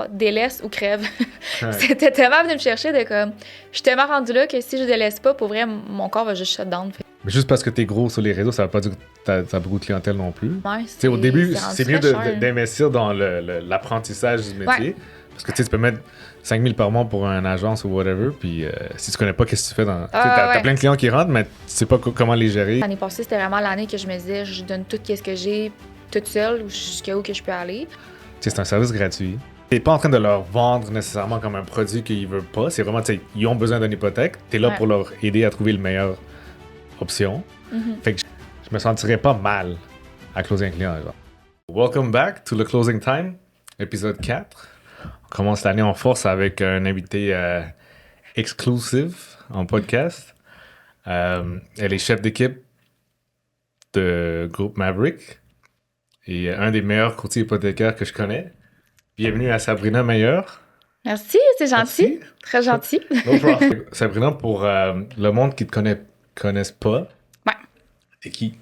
genre, délaisse ou crève. C'était tellement venu me chercher de comme... Je suis tellement rendue là que si je délaisse pas, pour vrai, mon corps va juste shut down. Mais juste parce que t'es gros sur les réseaux, ça veut pas dire que t'as beaucoup de clientèle non plus. Ouais, Au début, rendu c'est mieux très cher. d'investir dans l'apprentissage du métier. Ouais. Parce que tu peux mettre 5 000 par mois pour une agence ou whatever. Puis si tu connais pas qu'est-ce que tu fais dans. T'as plein de clients qui rentrent, mais tu sais pas comment les gérer. L'année passée, c'était vraiment l'année que je me disais, je donne tout ce que j'ai, toute seule, jusqu'à où que je peux aller. C'est un service gratuit. T'es pas en train de leur vendre nécessairement comme un produit qu'ils veulent pas. C'est vraiment, ils ont besoin d'une hypothèque. T'es là pour leur aider à trouver la meilleure option. Fait que je me sentirais pas mal à closer un client. Genre. Welcome back to the Closing Time, épisode 4. On commence l'année en force avec un invité exclusive en podcast. Elle est chef d'équipe de groupe Maverick et un des meilleurs courtiers hypothécaires que je connais. Bienvenue à Sabrina Meyer. Merci, c'est gentil. Merci. Très gentil. No problem. Sabrina, pour le monde qui te connaisse pas, t'es qui?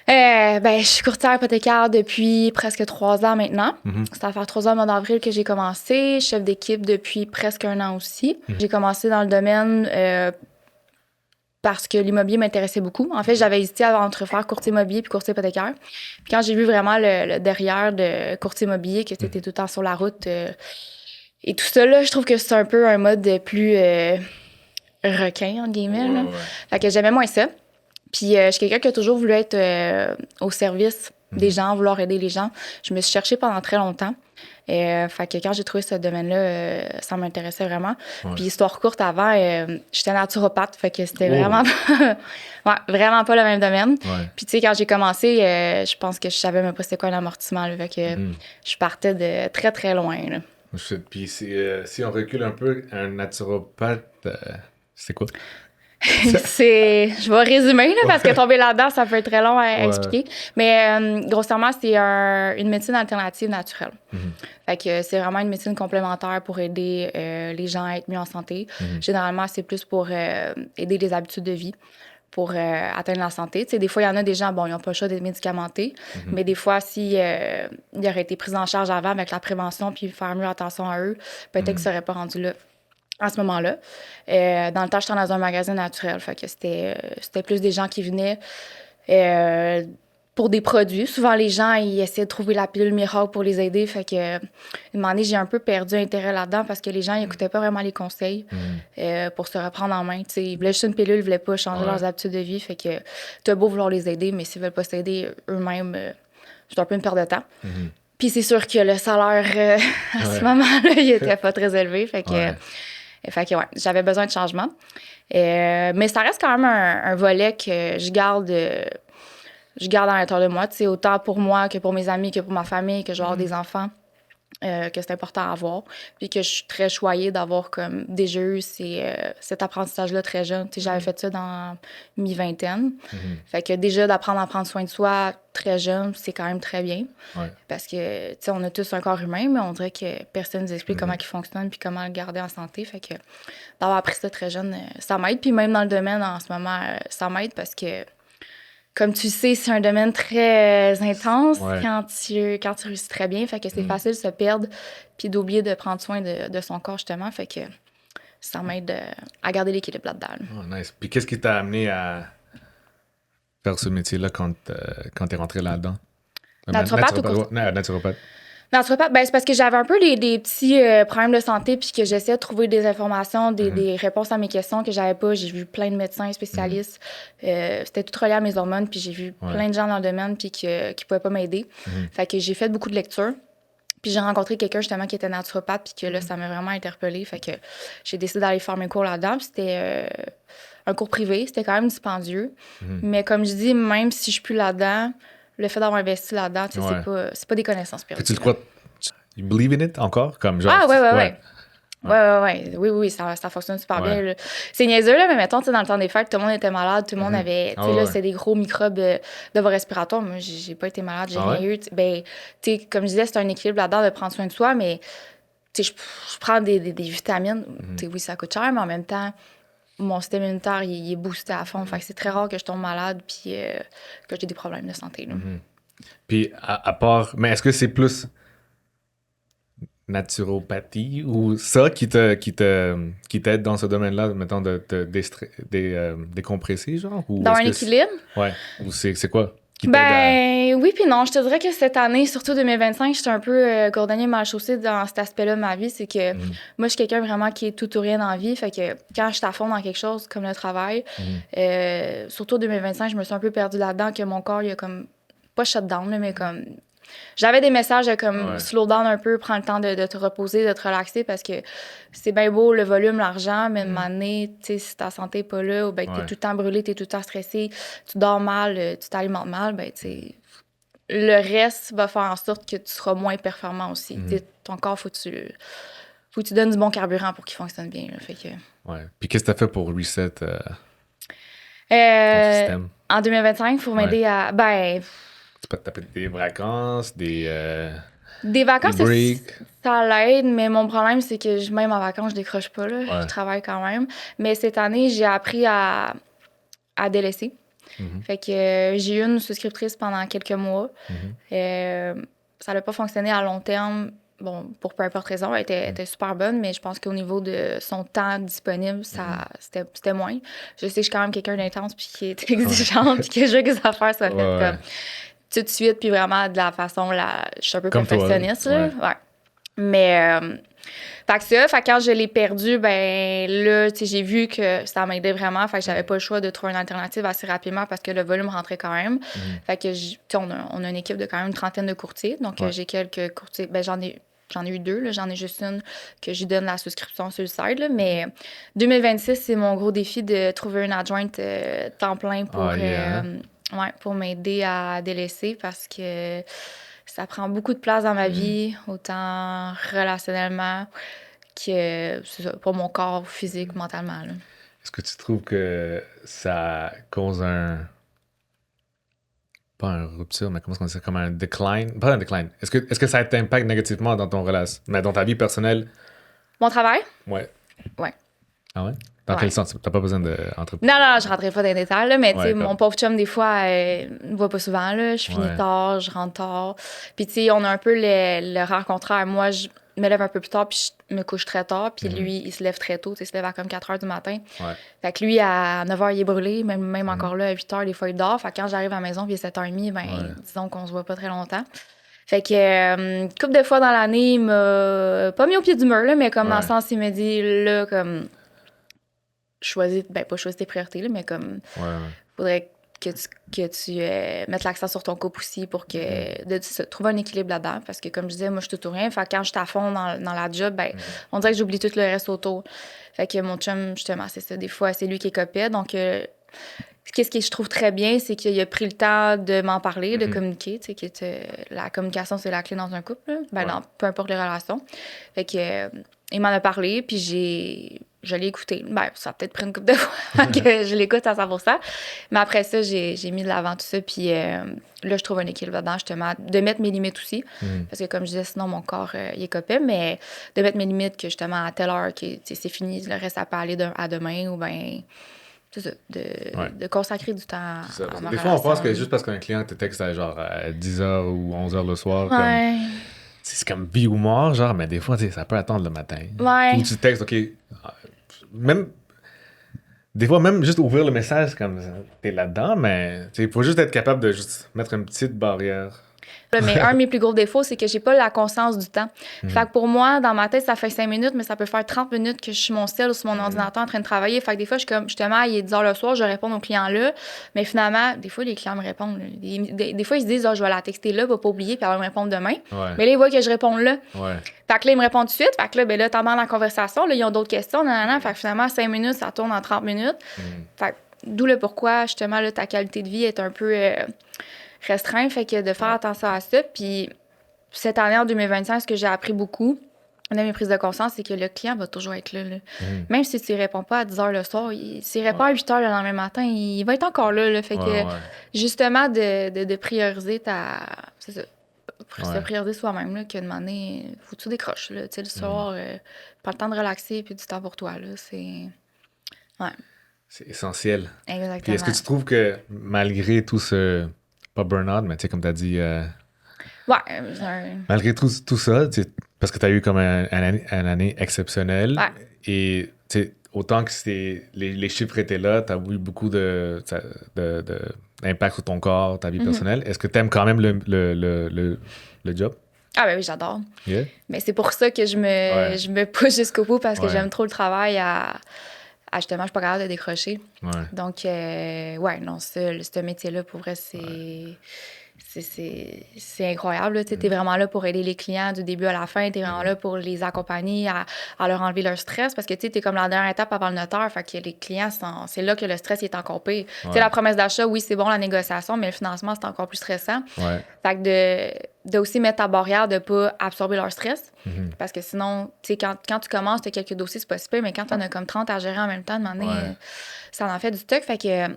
Je suis courtière hypothécaire depuis presque 3 ans maintenant. Ça va faire 3 ans au mois d'avril que j'ai commencé. Chef d'équipe depuis presque 1 an aussi. J'ai commencé dans le domaine parce que l'immobilier m'intéressait beaucoup. En fait, j'avais hésité entre faire courtier immobilier puis courtier hypothécaire. Puis quand j'ai vu vraiment le derrière de courtier immobilier, que c'était tout le temps sur la route et tout ça, là, je trouve que c'est un peu un mode plus requin, entre guillemets. Là. Fait que j'aimais moins ça. Puis je suis quelqu'un qui a toujours voulu être au service des gens, vouloir aider les gens. Je me suis cherchée pendant très longtemps. Fait que quand j'ai trouvé ce domaine-là, ça m'intéressait vraiment. Puis histoire courte, avant, j'étais naturopathe, fait que c'était vraiment vraiment pas le même domaine. Puis tu sais, quand j'ai commencé, je pense que je savais même pas c'était quoi un amortissement. Là, fait que je partais de très, très loin. Là. Puis si on recule un peu, un naturopathe, c'est quoi? Je vais résumer, là, parce que tomber là-dedans, ça peut être très long à expliquer. Mais grossièrement, c'est une médecine alternative naturelle. Fait que c'est vraiment une médecine complémentaire pour aider les gens à être mieux en santé. Généralement, c'est plus pour aider les habitudes de vie, pour atteindre la santé. Tu sais, des fois, il y en a des gens, bon, ils n'ont pas le choix d'être médicamentés, mais des fois, si ils auraient été pris en charge avant avec la prévention puis faire mieux attention à eux, peut-être qu'ils ne seraient pas rendus là. À ce moment-là. Dans le temps, j'étais dans un magasin naturel. Fait que c'était plus des gens qui venaient pour des produits. Souvent, les gens, ils essaient de trouver la pilule miracle pour les aider. Fait que, une moment donné, j'ai un peu perdu intérêt là-dedans parce que les gens, ils n'écoutaient pas vraiment les conseils pour se reprendre en main. T'sais, ils voulaient juste une pilule, ils voulaient pas changer leurs habitudes de vie. Fait que t'as beau vouloir les aider, mais s'ils veulent pas s'aider eux-mêmes, c'est un peu une perte de temps. Puis c'est sûr que le salaire, à ce moment-là, il était pas très élevé. Fait que... Fait que j'avais besoin de changement. Mais ça reste quand même un volet que je garde à l'intérieur de moi. Tu sais, autant pour moi que pour mes amis, que pour ma famille, que je vais avoir des enfants, que c'est important à avoir. Puis que je suis très choyée d'avoir comme déjà eu cet apprentissage-là très jeune. Tu sais, j'avais fait ça dans mi-vingtaine. Fait que déjà d'apprendre à prendre soin de soi très jeune, c'est quand même très bien. Parce que, tu sais, on a tous un corps humain, mais on dirait que personne nous explique comment il fonctionne puis comment le garder en santé. Fait que d'avoir appris ça très jeune, ça m'aide. Puis même dans le domaine, en ce moment, ça m'aide parce que, comme tu sais, c'est un domaine très intense quand tu réussis très bien. Fait que c'est facile de se perdre puis d'oublier de prendre soin de son corps, justement. Fait que ça m'aide à garder l'équilibre là-dedans. Oh, nice. Puis qu'est-ce qui t'a amené à faire ce métier-là quand t'es rentré là-dedans? Naturopathe ou courtier? Naturopathe. Naturopathe, c'est parce que j'avais un peu des petits problèmes de santé puis que j'essayais de trouver des informations, des réponses à mes questions que j'avais pas. J'ai vu plein de médecins spécialistes. C'était tout relié à mes hormones puis j'ai vu plein de gens dans le domaine puis qui pouvaient pas m'aider. Fait que j'ai fait beaucoup de lectures. Puis j'ai rencontré quelqu'un justement qui était naturopathe puis que là, ça m'a vraiment interpellée. Fait que j'ai décidé d'aller faire mes cours là-dedans. Puis c'était un cours privé. C'était quand même dispendieux. Mais comme je dis, même si je suis plus là-dedans, le fait d'avoir investi là-dedans, c'est pas des connaissances perdues. Tu le crois? You believe in it encore? Comme genre, Oui, ça fonctionne super bien. Là. C'est niaiseux, là, mais mettons, dans le temps des fêtes, tout le monde était malade, tout le monde avait... c'est des gros microbes de vos respiratoires. Moi, j'ai pas été malade, j'ai rien eu. Ben, comme je disais, c'est un équilibre là-dedans de prendre soin de soi, mais je prends des vitamines. Oui, ça coûte cher, mais en même temps, mon système immunitaire, il est boosté à fond. Fait que c'est très rare que je tombe malade puis que j'ai des problèmes de santé. Là. Puis, à part... Mais est-ce que c'est plus naturopathie ou ça qui t'aide dans ce domaine-là, mettons, de te décompresser, genre? Ou Dans un est-ce que équilibre? Ouais. Ou c'est quoi qui t'aide Ben oui puis non. Je te dirais que cette année, surtout 2025, j'étais un peu cordonnier mal chaussée dans cet aspect-là de ma vie. C'est que moi, je suis quelqu'un vraiment qui est tout ou rien dans la vie. Fait que quand je suis à fond dans quelque chose comme le travail, surtout 2025, je me suis un peu perdue là-dedans, que mon corps, il a comme, pas shut down, là, mais comme... J'avais des messages de comme slow down un peu, prends le temps de te reposer, de te relaxer parce que c'est bien beau le volume, l'argent, mais à un moment donné, tu sais, si ta santé n'est pas là ou ben, que t'es tout le temps brûlé, t'es tout le temps stressé, tu dors mal, tu t'alimentes mal, ben, tu sais, le reste va faire en sorte que tu seras moins performant aussi. Tu sais, ton corps, faut que tu donnes du bon carburant pour qu'il fonctionne bien. Là, fait que... Ouais. Puis qu'est-ce que t'as fait pour reset ton système? En 2025, pour m'aider à... Ben, Tu peux te taper des vacances, des vacances, des breaks. ça l'aide, mais mon problème, c'est que même en vacances, je décroche pas. Là. Ouais. Je travaille quand même. Mais cette année, j'ai appris à délaisser. Fait que j'ai eu une souscriptrice pendant quelques mois. Ça n'a pas fonctionné à long terme. Bon, pour peu importe raison, elle était super bonne, mais je pense qu'au niveau de son temps disponible, c'était moins. Je sais que je suis quand même quelqu'un d'intense puis qui est exigeante puis que je veux que les affaires soient faites comme tout de suite puis vraiment de la façon là, je suis un peu comme perfectionniste là. Ouais. Mais fait que ça, fait que quand je l'ai perdu, ben là, tu sais, j'ai vu que ça m'aidait vraiment, fait que j'avais pas le choix de trouver une alternative assez rapidement parce que le volume rentrait quand même. Fait que on a une équipe de quand même une trentaine de courtiers, donc j'ai quelques courtiers, ben j'en ai eu deux, là. J'en ai juste une que je donne la souscription sur le site. Là. Mais 2026, c'est mon gros défi de trouver une adjointe temps plein pour m'aider à délaisser parce que ça prend beaucoup de place dans ma vie, autant relationnellement que pour mon corps physique, mentalement. Là. Est-ce que tu trouves que ça cause pas un rupture, mais comment est-ce qu'on dit ça, comme un decline? Pas un decline. Est-ce que ça t'impacte négativement dans ton relation, mais dans ta vie personnelle? Mon travail? Ouais. Ouais. Ah ouais? Dans quel sens? T'as pas besoin d'entrer. Non, je rentrerai pas dans les détails, là, mais tu sais, mon pauvre chum, des fois, ne me voit pas souvent, là. Je finis tard, je rentre tard. Puis tu sais, on a un peu le rare contraire. Moi, je me lève un peu plus tard, puis je me couche très tard. Puis lui, il se lève très tôt, tu sais, il se lève à comme 4 heures du matin. Fait que lui, à 9 heures, il est brûlé. Même encore là, à 8 heures, des fois, il dort. Fait que quand j'arrive à la maison, puis il est 7h30, ben, disons qu'on se voit pas très longtemps. Fait que, une couple de fois dans l'année, il m'a pas mis au pied du mur, là, mais comme dans le sens, il me dit, là, comme, pas choisis tes priorités, là, mais comme, faudrait que tu mettes l'accent sur ton couple aussi pour que trouver un équilibre là-dedans. Parce que, comme je disais, moi, je suis tout ou rien. Fait que quand je suis à fond dans la job, ben, on dirait que j'oublie tout le reste autour. Fait que mon chum, justement, c'est ça. Des fois, c'est lui qui est copé. Donc, qu'est-ce que je trouve très bien, c'est qu'il a pris le temps de m'en parler, de communiquer. Tu sais, la communication, c'est la clé dans un couple. Là. Ben, dans peu importe les relations. Fait que, il m'en a parlé, puis je l'ai écouté. Ben, ça a peut-être pris une couple de fois que je l'écoute à 100%. Mais après ça, j'ai mis de l'avant tout ça. Puis là, je trouve un équilibre là-dedans, justement. De mettre mes limites aussi. Parce que, comme je disais, sinon, mon corps, il est copé. Mais de mettre mes limites, que justement, à telle heure, que c'est fini, le reste, ça peut aller à demain, ou ben c'est ça, de consacrer du temps à ma des fois, on pense que juste parce qu'un client te texte à genre à 10h ou 11h le soir, comme, c'est comme vie ou mort, genre, mais des fois, ça peut attendre le matin. Ou tu textes, OK, même, des fois, même juste ouvrir le message, comme, t'es là-dedans, mais il faut juste être capable de juste mettre une petite barrière. Mais un de mes plus gros défauts, c'est que j'ai pas la conscience du temps. Fait que pour moi, dans ma tête, ça fait 5 minutes, mais ça peut faire 30 minutes que je suis sur mon cell ou sur mon ordinateur en train de travailler. Fait que des fois, je suis comme, justement, il est 10h le soir, je réponds aux clients là. Mais finalement, des fois, les clients me répondent. Des fois, ils se disent, je vais la texter là, va pas oublier, puis elle va me répondre demain. Mais là, ils voient que je réponds là. Fait que là, ils me répondent tout de suite. Fait que là, ben là, pendant la conversation, là, ils ont d'autres questions. Fait que finalement, 5 minutes, ça tourne en 30 minutes. Fait que d'où le pourquoi, justement, là, ta qualité de vie est un peu restreint, fait que de faire attention à ça. Puis cette année, en 2025, ce que j'ai appris beaucoup de mes prises de conscience, c'est que le client va toujours être là. Même si tu ne réponds pas à 10h le soir, s'il répond à 8h le lendemain matin, il va être encore là. Fait que justement, de prioriser c'est ça. Se prioriser soi-même, là, que de demander, faut que tu décroches, là, tu sais, le soir, pas le temps de relaxer, puis du temps pour toi, là, c'est... Ouais. C'est essentiel. Exactement. Puis est-ce que tu trouves que malgré tout ce... Pas burn-out, mais tu sais, comme tu as dit... Ouais. Malgré tout ça, parce que tu as eu comme une année exceptionnelle, Ouais. et autant que les chiffres étaient là, tu as eu beaucoup d'impact sur ton corps, ta vie personnelle. Est-ce que tu aimes quand même le job? Ah ben oui, j'adore. Yeah? Mais c'est pour ça que je me pousse jusqu'au bout parce que j'aime trop le travail à justement, je suis pas capable de décrocher. Ouais. Donc, ouais, non, ce métier-là, pour vrai, c'est incroyable. Tu es vraiment là pour aider les clients du début à la fin. Tu es vraiment là pour les accompagner, à leur enlever leur stress parce que tu es comme la dernière étape avant le notaire. Fait que les clients, c'est là que le stress est encore pire. Tu sais, la promesse d'achat, oui, c'est bon, la négociation, mais le financement, c'est encore plus stressant. Ouais. Fait que de aussi mettre ta barrière de pas absorber leur stress. Parce que sinon, tu sais, quand tu commences, tu as quelques dossiers, c'est pas super, mais quand tu en as comme 30 à gérer en même temps, de moment donné, ça en fait du stock. Fait que,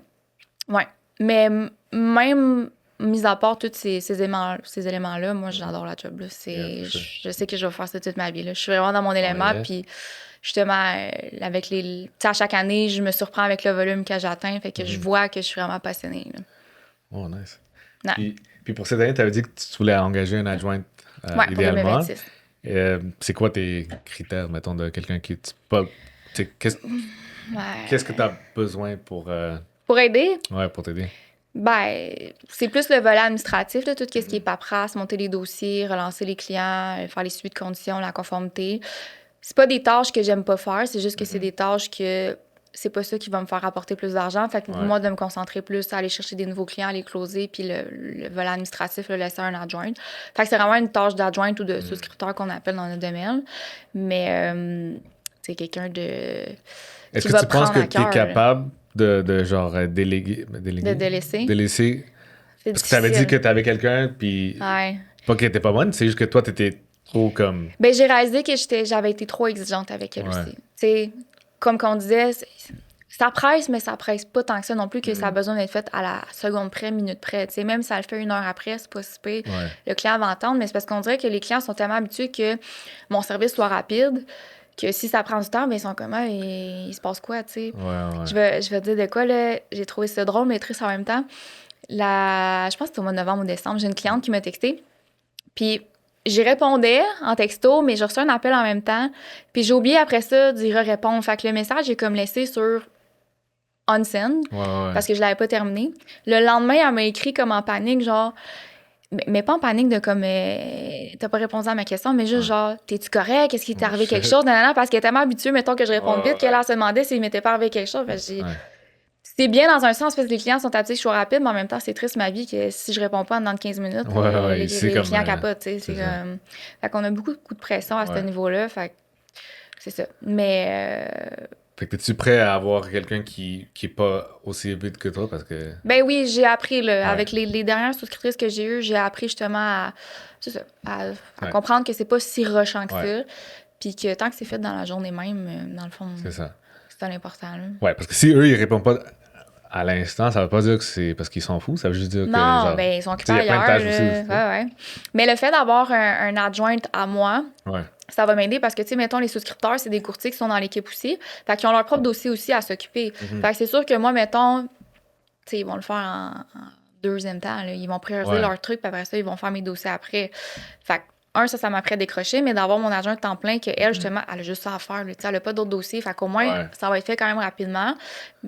ouais. Mais même mis à part tous ces éléments-là, moi, j'adore la job. Là. Je sais que je vais faire ça toute ma vie. Là. Je suis vraiment dans mon élément. Puis, justement, avec les. Tu sais, à chaque année, je me surprends avec le volume que j'atteins. Fait que je vois que je suis vraiment passionnée. Là. Oh, nice. Ouais. Puis pour cette année, tu avais dit que tu voulais engager une adjointe Ouais, idéalement. pour 2026. C'est quoi tes critères, mettons, de quelqu'un qui. Qu'est-ce que tu as besoin pour. Pour aider? Ouais, pour t'aider. Ben, c'est plus le volet administratif, là, tout ce qui est paperasse, monter les dossiers, relancer les clients, faire les suivis de conditions, la conformité. C'est pas des tâches que j'aime pas faire, c'est juste que c'est des tâches que c'est pas ça qui va me faire apporter plus d'argent. Fait que moi, de me concentrer plus à aller chercher des nouveaux clients, à les closer, puis le volet administratif, le laisser à un adjoint. Fait que c'est vraiment une tâche d'adjointe ou de souscripteur qu'on appelle dans notre domaine. Mais c'est quelqu'un de... Est-ce que tu penses que tu es capable de genre déléguer? De délaisser? Délaisser. C'est Parce que tu avais dit que tu avais quelqu'un, puis. Ouais. Pas qu'elle était pas bonne, c'est juste que toi, tu étais trop comme. Ben, j'ai réalisé que j'avais été trop exigeante avec elle aussi. Tu sais, comme qu'on disait, ça presse, mais ça presse pas tant que ça non plus que ça a besoin d'être fait à la seconde près, minute près. Tu sais, même si ça le fait 1 heure après, c'est pas si pire. Le client va entendre, mais c'est parce qu'on dirait que les clients sont tellement habitués que mon service soit rapide que si ça prend du temps, ben ils sont comme il se passe quoi, tu sais. Je vais te dire de quoi, là. J'ai trouvé ça drôle, mais triste en même temps. Je pense que c'était au mois de novembre ou décembre, j'ai une cliente qui m'a texté. Puis j'y répondais en texto, mais j'ai reçu un appel en même temps. Puis j'ai oublié après ça d'y répondre. Fait que le message, j'ai comme laissé sur unsend parce que je l'avais pas terminé. Le lendemain, elle m'a écrit comme en panique, genre... Mais pas en panique de comme t'as pas répondu à ma question, mais juste genre t'es-tu correct? Est-ce qu'il t'est arrivé quelque chose? Non, parce qu'elle est tellement habituée, mettons que je réponde vite, qu'elle se demandait s'il m'était pas arrivé quelque chose. C'est bien dans un sens parce que les clients sont habitués que je sois rapide, mais en même temps, c'est triste ma vie que si je réponds pas en dedans de 15 minutes, les clients capotent. Fait qu'on a beaucoup de pression à ce niveau-là. Fait que c'est ça. Mais. Fait que es-tu prêt à avoir quelqu'un qui est pas aussi vite que toi parce que. Ben oui, j'ai appris, là, avec les dernières souscriptrices que j'ai eues, j'ai appris justement à comprendre que c'est pas si rushant que ça. Puis que tant que c'est fait dans la journée même, dans le fond. C'est ça. C'est l'important, là. Ouais, parce que si eux, ils répondent pas à l'instant, ça veut pas dire que c'est parce qu'ils s'en foutent, ça veut juste dire que. Non, ben ils sont occupés ailleurs. Ouais. Mais le fait d'avoir un adjoint à moi, ça va m'aider parce que, tu sais, mettons, les souscripteurs, c'est des courtiers qui sont dans l'équipe aussi. Fait qu'ils ont leur propre dossier aussi à s'occuper. Fait que c'est sûr que moi, mettons, tu sais, ils vont le faire en deuxième temps. Là. Ils vont prioriser leur truc, puis après ça, ils vont faire mes dossiers après. Fait que, ça m'a pris à décrocher, mais d'avoir mon adjoint de temps plein, qu'elle, justement, elle a juste ça à faire. Là, elle n'a pas d'autres dossiers. Fait qu'au moins, ça va être fait quand même rapidement.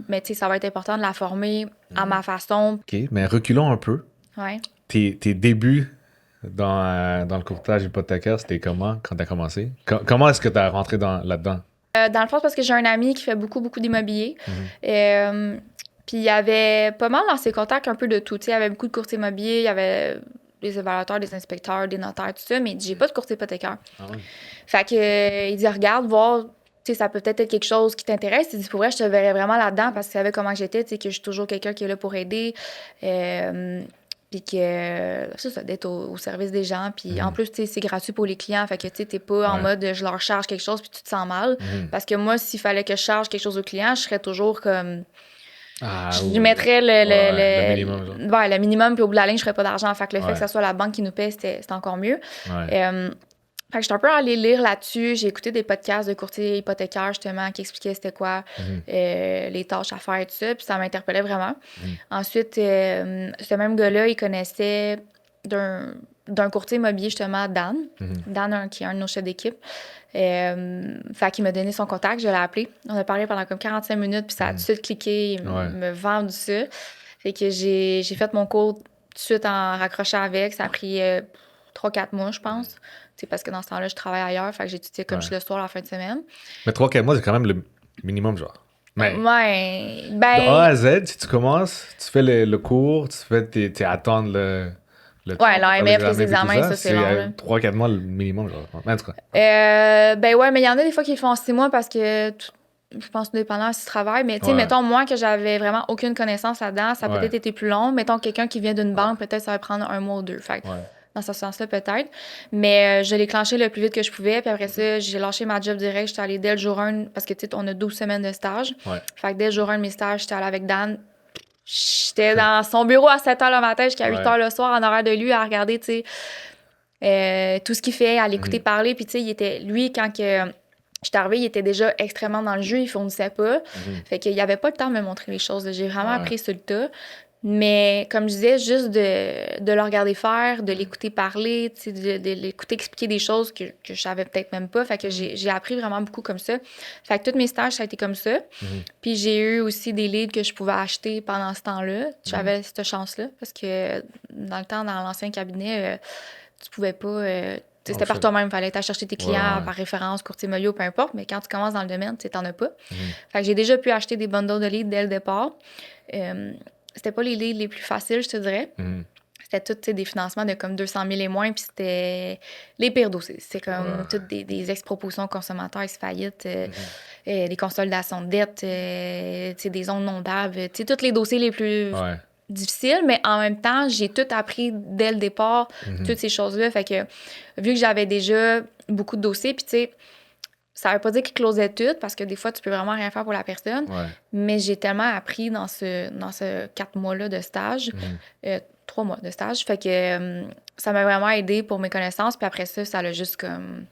Mais, tu sais, ça va être important de la former à ma façon. OK, mais reculons un peu. Ouais. Tes débuts dans le courtage hypothécaire, c'était comment quand tu as commencé? Comment est-ce que tu as rentré là-dedans? Dans le fond, parce que j'ai un ami qui fait beaucoup d'immobilier. Puis il y avait pas mal dans ses contacts un peu de tout. Il y avait beaucoup de courtiers immobiliers, il y avait des évaluateurs, des inspecteurs, des notaires, tout ça, mais il dit, j'ai pas de courtier hypothécaire. Fait que il dit, regarde, voir, tu sais, ça peut peut-être être quelque chose qui t'intéresse. Il dit, pour vrai, je te verrais vraiment là-dedans parce qu'il savait comment j'étais, tu sais, que je suis toujours quelqu'un qui est là pour aider. Puis que, c'est ça, d'être au service des gens. Puis en plus, tu sais, c'est gratuit pour les clients. Fait que, tu sais, t'es pas en mode, je leur charge quelque chose puis tu te sens mal. Parce que moi, s'il fallait que je charge quelque chose aux clients, je serais toujours comme... je mettrais le minimum. Le minimum, puis au bout de la ligne, je ferais pas d'argent. Fait que le fait que ça soit la banque qui nous paie, c'était encore mieux. Fait que j'étais un peu allée lire là-dessus. J'ai écouté des podcasts de courtiers hypothécaires, justement, qui expliquaient c'était quoi, les tâches à faire et tout ça. Puis ça m'interpellait vraiment. Ensuite, ce même gars-là, il connaissait d'un courtier immobilier, justement, Dan. Dan, qui est un de nos chefs d'équipe. Fait qu'il m'a donné son contact, je l'ai appelé. On a parlé pendant comme 45 minutes, puis ça a tout de suite cliqué, il me vend ça. Fait que j'ai fait mon cours tout de suite en raccrochant avec. Ça a pris 3-4 mois, je pense. C'est parce que dans ce temps-là, je travaille ailleurs. Fait que j'ai étudié comme je suis le soir la fin de semaine. Mais 3-4 mois, c'est quand même le minimum, genre. Mais ouais. De A à Z, si tu commences, tu fais le cours, tu fais attendre le ouais, l'AMF, les examens, ça, c'est long. 3-4 mois le minimum, genre. En tout cas. Ben ouais, mais il y en a des fois qui le font en 6 mois parce que je pense dépendant si tu travailles. Mais tu sais, mettons, moi, que j'avais vraiment aucune connaissance là-dedans, ça a peut-être été plus long. Mettons, quelqu'un qui vient d'une banque, peut-être ça va prendre 1 mois ou 2. Fait dans ce sens-là, peut-être. Mais je l'ai clenché le plus vite que je pouvais. Puis après ça, j'ai lâché ma job direct. J'étais allée dès le jour 1, parce que tu sais, on a 12 semaines de stage. Fait que dès le jour 1 de mes stages, j'étais allée avec Dan. J'étais dans son bureau à 7 h le matin jusqu'à 8 h le soir en horaire de lui à regarder, tu sais, tout ce qu'il fait, à l'écouter parler. Puis, tu sais, il était, lui, quand j'étais arrivée, il était déjà extrêmement dans le jeu, il fournissait pas. Fait qu'il avait pas le temps de me montrer les choses. J'ai vraiment appris sur le tas. Mais comme je disais, juste de le regarder faire, de l'écouter parler, de l'écouter expliquer des choses que je savais peut-être même pas. Fait que j'ai appris vraiment beaucoup comme ça. Fait que tous mes stages, ça a été comme ça. Puis j'ai eu aussi des livres que je pouvais acheter pendant ce temps-là. J'avais cette chance-là parce que dans le temps, dans l'ancien cabinet, tu pouvais pas... c'était par toi-même, il fallait aller chercher tes clients par référence, courtier immobilier, peu importe. Mais quand tu commences dans le domaine, tu n'en as pas. Fait que j'ai déjà pu acheter des bundles de livres dès le départ. C'était pas les livres les plus faciles, je te dirais. C'était tout des financements de comme 200 000 et moins, puis c'était les pires dossiers. C'est comme toutes des expropriations consommateurs, ex-faillite, des consolidations de dettes, des zones non-dables, tous les dossiers les plus difficiles, mais en même temps, j'ai tout appris dès le départ, toutes ces choses-là. Fait que, vu que j'avais déjà beaucoup de dossiers, puis tu sais, ça veut pas dire qu'ils closaient tout, parce que des fois, tu peux vraiment rien faire pour la personne. Mais j'ai tellement appris dans ce 4 mois-là de stage, 3 mois de stage. Fait que ça m'a vraiment aidé pour mes connaissances. Puis après ça, ça l'a juste comme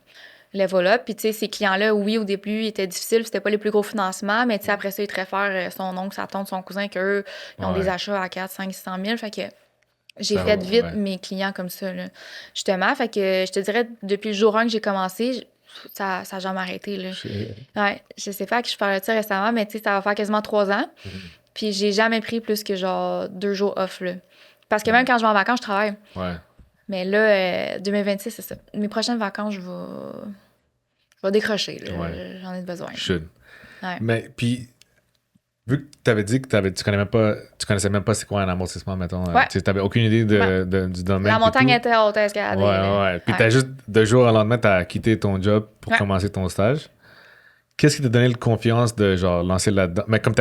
level up. Puis tu sais, ces clients-là, oui, au début, ils étaient difficiles. C'était pas les plus gros financements. Mais tu sais, après ça, ils te réfèrent son oncle, sa tante, son cousin, qu'eux, ils ont des achats à 4, 5, 600 000. Fait que j'ai fait vite mes clients comme ça, là. Justement, fait que je te dirais, depuis le jour 1 que j'ai commencé, ça n'a jamais arrêté, là. Ouais, je sais pas que je parlais de ça récemment, mais tu sais, ça va faire quasiment 3 ans. Puis j'ai jamais pris plus que genre 2 jours off, là. Parce que même quand je vais en vacances, je travaille. Mais là, 2026, c'est ça. Mes prochaines vacances, je vais décrocher, là. J'en ai besoin. Mais puis, vu que tu avais dit que tu connaissais même pas c'est quoi un amortissement, mettons. Tu n'avais aucune idée du domaine. La montagne était haute à escalader. Puis t'as juste, de jour au lendemain, tu as quitté ton job pour commencer ton stage. Qu'est-ce qui t'a donné la confiance de genre lancer là-dedans? Mais comme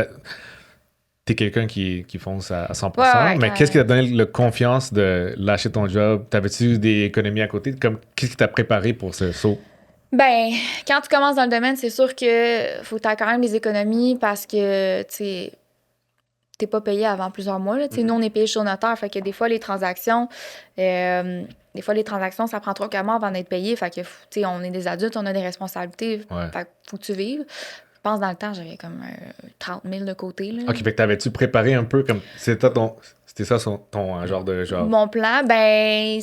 t'es quelqu'un qui fonce à 100%, mais qu'est-ce qui t'a donné la confiance de lâcher ton job? T'avais-tu des économies à côté? Qu'est-ce qui t'a préparé pour ce saut? Ben, quand tu commences dans le domaine, c'est sûr que faut que tu aies quand même des économies parce que, tu sais, t'es pas payé avant plusieurs mois, là. Nous, on est payé chez le notaire, fait que des fois, les transactions, ça prend 3-4 mois avant d'être payé. Fait que, tu sais, on est des adultes, on a des responsabilités. Fait que faut que tu vives. Je pense dans le temps, j'avais comme 30 000 de côté, là. OK, fait que t'avais-tu préparé un peu comme... C'était ça ton genre de... Mon plan, ben...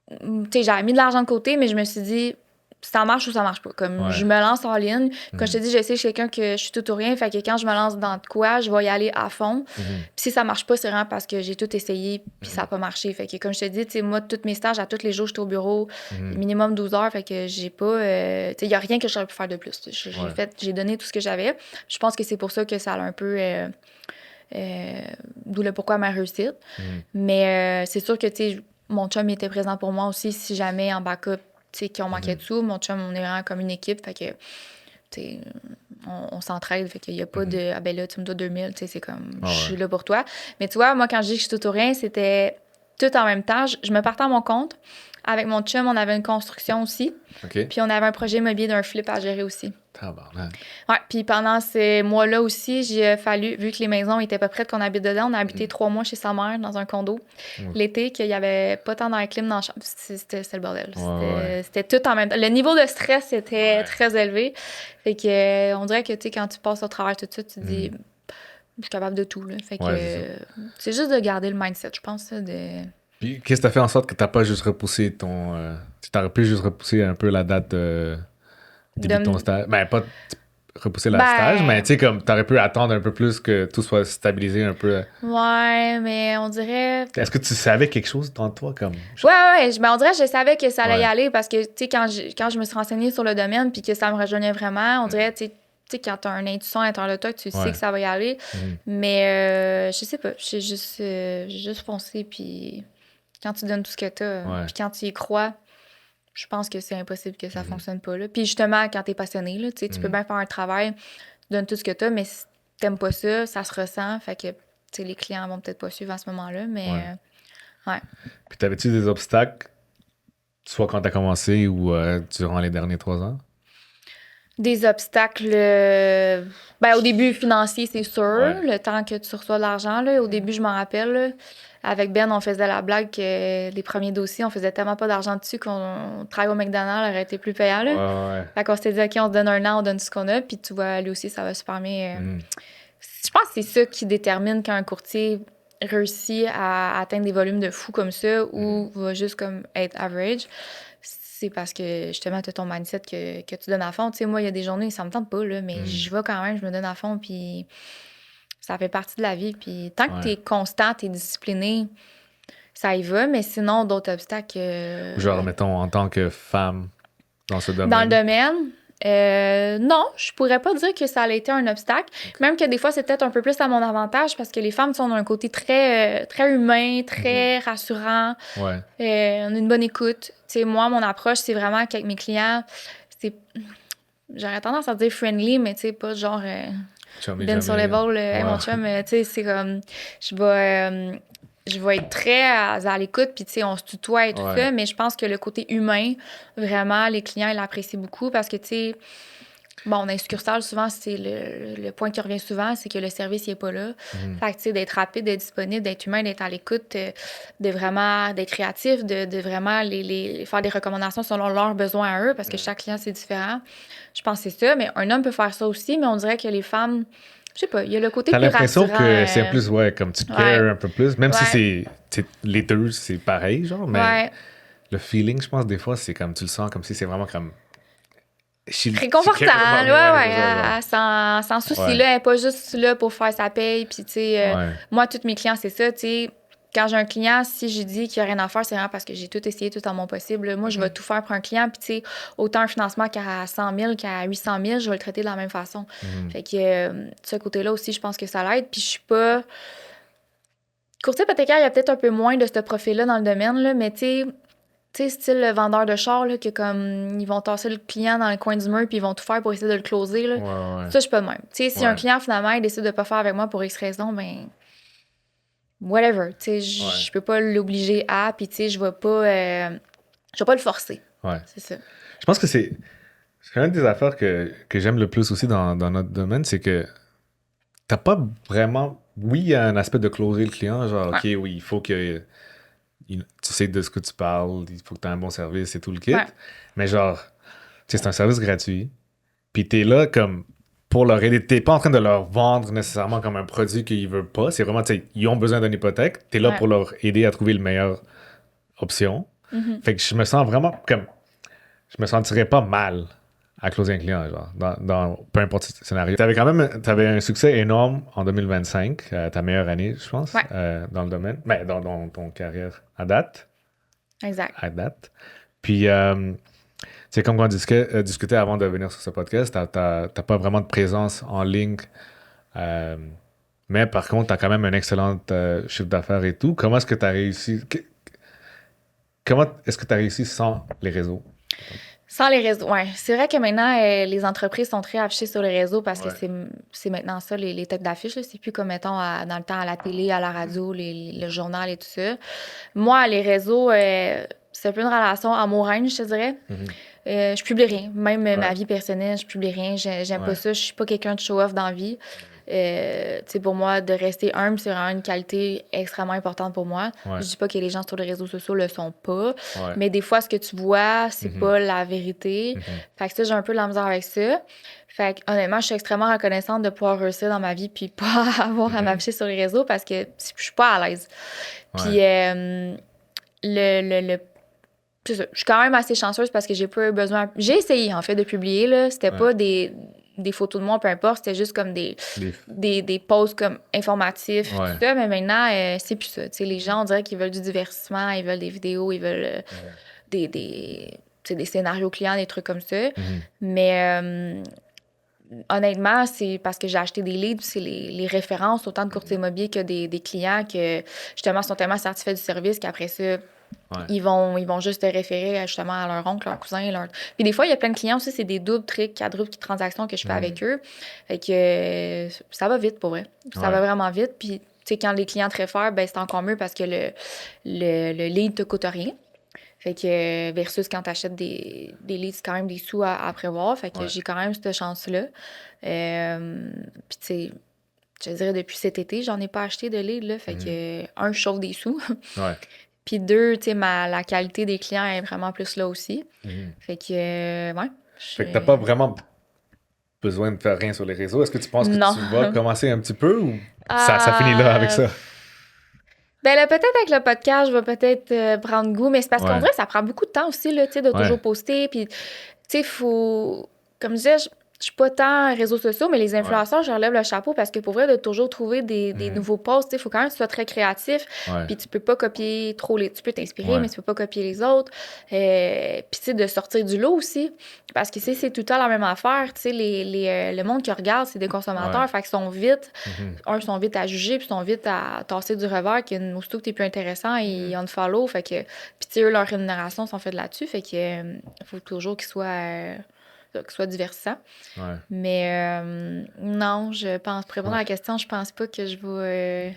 Tu sais, j'avais mis de l'argent de côté, mais je me suis dit... ça marche ou ça marche pas. Comme je me lance en ligne. Comme je te dis, je sais que je suis quelqu'un que je suis tout ou rien. Fait que quand je me lance dans de quoi, je vais y aller à fond. Puis si ça marche pas, c'est vraiment parce que j'ai tout essayé puis ça a pas marché. Fait que comme je te dis, tu sais, moi, tous mes stages, à tous les jours, j'étais au bureau, minimum 12 heures. Fait que j'ai pas... tu sais, il y a rien que j'aurais pu faire de plus. J'ai donné tout ce que j'avais. Je pense que c'est pour ça que ça a un peu... d'où le pourquoi ma réussite. Mais c'est sûr que, tu sais, mon chum était présent pour moi aussi si jamais en backup, tu sais, qui ont manqué de sous. Mon chum, on est vraiment comme une équipe, fait que, tu sais, on s'entraide, fait qu'il n'y a pas de « ah ben là, tu me dois 2000 », tu sais, c'est comme « je suis là pour toi ». Mais tu vois, moi, quand je dis que je suis tout ou rien, c'était tout en même temps. Je me partais à mon compte. Avec mon chum, on avait une construction aussi. Puis on avait un projet immobilier d'un flip à gérer aussi. Ouais, puis pendant ces mois-là aussi, j'ai fallu, vu que les maisons étaient pas prêtes qu'on habite dedans, on a habité 3 mois chez sa mère dans un condo. L'été, qu'il y avait pas tant d'air clim dans la chambre. C'était le bordel. C'était tout en même temps. Le niveau de stress était très élevé. Fait que, on dirait que, tu sais, quand tu passes au travers tout de suite, tu te dis, je suis capable de tout, là. Fait que, c'est juste de garder le mindset, je pense, de Puis qu'est-ce que t'as fait en sorte que t'as pas juste repoussé ton... tu t'aurais pu juste repousser un peu la date début de ton stage. Ben, pas repousser la stage, mais tu sais, comme t'aurais pu attendre un peu plus que tout soit stabilisé un peu. Ouais, mais on dirait... Est-ce que tu savais quelque chose dans toi, comme... Ouais. Ben, on dirait que je savais que ça allait y Ouais. aller parce que, tu sais, quand je me suis renseignée sur le domaine puis que ça me rejoignait vraiment, on dirait, tu sais, quand t'as une intuition à l'intérieur de toi, que tu sais que ça va y aller. Mais je sais pas, j'ai juste foncé, puis quand tu donnes tout ce que t'as, puis quand tu y crois, je pense que c'est impossible que ça fonctionne pas, là. Puis justement, quand t'es passionné, là, tu sais, tu peux bien faire un travail, tu donnes tout ce que t'as, mais si t'aimes pas ça, ça se ressent, fait que, tu sais, les clients vont peut-être pas suivre à ce moment-là, mais ouais. Puis t'avais-tu des obstacles, soit quand t'as commencé ou durant les derniers 3 ans? Des obstacles, ben, au début, financier, c'est sûr, le temps que tu reçois de l'argent, là. Au début, je m'en rappelle, là, avec Ben, on faisait la blague que les premiers dossiers, on faisait tellement pas d'argent dessus qu'on travaille au McDonald's aurait été plus payant, là. Ouais. Fait qu'on s'était dit, OK, on se donne un an, on donne ce qu'on a, puis tu vois, lui aussi, ça va super bien. Je pense que c'est ça qui détermine quand un courtier réussit à atteindre des volumes de fou comme ça ou va juste comme être average. C'est parce que justement, tu as ton mindset que tu donnes à fond. Tu sais, moi, il y a des journées, ça me tente pas, là, mais je vais quand même, je me donne à fond, puis ça fait partie de la vie. Puis tant que tu es constant, tu es discipliné, ça y va, mais sinon, d'autres obstacles. Genre, mettons, en tant que femme dans ce domaine. Dans le domaine, non, je pourrais pas dire que ça a été un obstacle. Même que des fois, c'est peut-être un peu plus à mon avantage parce que les femmes sont d'un côté très, très humain, très rassurant. Ouais. On a une bonne écoute. Tu sais, moi, mon approche, c'est vraiment qu'avec mes clients, c'est... J'aurais tendance à dire friendly, mais tu sais, pas genre... Ben sur l'épaule, hey, mon chum, tu sais, c'est comme... Je vais être très à l'écoute, puis tu sais, on se tutoie et tout ça, mais je pense que le côté humain, vraiment, les clients, ils l'apprécient beaucoup parce que, tu sais, bon, dans les succursales, souvent, c'est le point qui revient souvent, c'est que le service, il est pas là. Fait que, tu sais, d'être rapide, d'être disponible, d'être humain, d'être à l'écoute, de vraiment, d'être créatif, de vraiment faire des recommandations selon leurs besoins à eux, parce que chaque client, c'est différent. Je pense que c'est ça, mais un homme peut faire ça aussi, mais on dirait que les femmes... Je sais pas, il y a le côté T'as plus l'impression rassurant. que c'est plus, comme tu cares un peu plus, même si c'est les deux, c'est pareil, genre, mais le feeling, je pense, des fois, c'est comme, tu le sens comme si c'est vraiment comme... Réconfortant, sans souci, là, elle n'est pas juste là pour faire sa paye, puis tu sais, moi, tous mes clients, c'est ça, tu sais, quand j'ai un client, si j'ai dit qu'il n'y a rien à faire, c'est vraiment parce que j'ai tout essayé, tout en mon possible. Moi, je vais tout faire pour un client. Puis, tu sais, autant un financement qu'à 100 000 qu'à 800 000, je vais le traiter de la même façon. Fait que, de ce côté-là aussi, je pense que ça l'aide. Puis, je suis pas... Courtier hypothécaire, il y a peut-être un peu moins de ce profil-là dans le domaine, là, mais tu sais, style le vendeur de char, là, que comme, ils vont tasser le client dans le coin du mur puis ils vont tout faire pour essayer de le closer, là. Ça, je suis pas de même. Tu sais, si un client, finalement, il décide de pas faire avec moi pour X raison, ben... whatever, tu sais, je peux pas l'obliger à, puis tu sais, je vais pas le forcer. C'est ça. Je pense que c'est une des affaires que j'aime le plus aussi dans notre domaine, c'est que t'as pas vraiment... Oui, il y a un aspect de closer le client, genre, OK, oui, il faut que tu sais de ce que tu parles, il faut que tu aies un bon service et tout le kit, mais genre, tu sais, c'est un service gratuit, puis t'es là comme... pour leur aider. T'es pas en train de leur vendre nécessairement comme un produit qu'ils veulent pas. C'est vraiment, tu sais, ils ont besoin d'une hypothèque. T'es là pour leur aider à trouver la meilleure option. Fait que je me sens vraiment comme... Je me sentirais pas mal à closer un client, genre, dans peu importe le scénario. T'avais un succès énorme en 2025, ta meilleure année, je pense, dans le domaine. Ben, dans ton carrière à date. Exact. À date. Puis... c'est comme quand on discutait avant de venir sur ce podcast, t'as pas vraiment de présence en ligne, mais par contre, t'as quand même un excellent chiffre d'affaires et tout. Comment est-ce que t'as réussi? Comment est-ce que t'as réussi sans les réseaux? Sans les réseaux, oui. C'est vrai que maintenant, les entreprises sont très affichées sur les réseaux parce que c'est maintenant ça, les têtes d'affiche. Là. C'est plus comme, mettons, dans le temps, à la télé, à la radio, le journal et tout ça. Moi, les réseaux, c'est un peu une relation amour-haine, je te dirais. Je publie rien. Même ma vie personnelle, je publie rien. J'aime pas ça. Je suis pas quelqu'un de show-off dans la vie. Tu sais, pour moi, de rester humble, c'est vraiment une qualité extrêmement importante pour moi. Je dis pas que les gens sur les réseaux sociaux le sont pas, mais des fois, ce que tu vois, c'est pas la vérité. Fait que ça, j'ai un peu de la misère avec ça. Fait que, honnêtement, je suis extrêmement reconnaissante de pouvoir réussir dans ma vie puis pas avoir à m'afficher sur les réseaux parce que je suis pas à l'aise. Puis, c'est ça. Je suis quand même assez chanceuse parce que j'ai pas eu besoin. J'ai essayé, en fait, de publier, là. C'était pas des photos de moi, peu importe. C'était juste comme des posts comme informatifs, tout ça. Mais maintenant, c'est plus ça. Tu sais, les gens, on dirait qu'ils veulent du divertissement, ils veulent des vidéos, ils veulent des scénarios clients, des trucs comme ça. Mais honnêtement, c'est parce que j'ai acheté des leads, c'est les références, autant de courtiers immobiliers que des clients que, justement, sont tellement satisfaits du service qu'après ça, ils vont juste te référer justement à leur oncle, leur cousin. Puis des fois, il y a plein de clients aussi, c'est des doubles, triples, quadruples transactions que je fais avec eux. Fait que ça va vite, pour vrai. Ça va vraiment vite. Puis, tu sais, quand les clients te réfèrent, ben c'est encore mieux parce que le lead te coûte rien. Fait que versus quand tu achètes des leads, c'est quand même des sous à prévoir. Fait que j'ai quand même cette chance-là. Puis, tu sais, je dirais depuis cet été, j'en ai pas acheté de leads, là. Fait que, un, je sauve des sous. Puis deux, tu sais, la qualité des clients est vraiment plus là aussi. Fait que, ouais. Fait que t'as pas vraiment besoin de faire rien sur les réseaux. Est-ce que tu penses que tu vas commencer un petit peu ou ça finit là avec ça? Ben là, peut-être avec le podcast, je vais peut-être prendre goût, mais c'est parce qu'en vrai, ça prend beaucoup de temps aussi, là, tu sais, de toujours poster. Puis, tu sais, faut... Comme je disais, je suis pas tant réseaux sociaux, mais les influenceurs, je leur lève le chapeau parce que pour vrai, de toujours trouver des nouveaux posts, il faut quand même que tu sois très créatif. Puis tu peux pas copier trop les... Tu peux t'inspirer, mais tu peux pas copier les autres. Puis tu sais, de sortir du lot aussi. Parce que c'est tout le temps la même affaire. Tu sais, le monde qui regarde, c'est des consommateurs. Fait qu'ils sont vite... Ils sont vite à juger, puis ils sont vite à tasser du revers. Aussitôt que t'es plus intéressant, ils unfollow. Fait que... Puis tu sais, eux, leur rémunération sont faites là-dessus. Fait que faut toujours qu'ils soient divertissant. Mais non, je pense, pour répondre à la question, je pense pas que je vais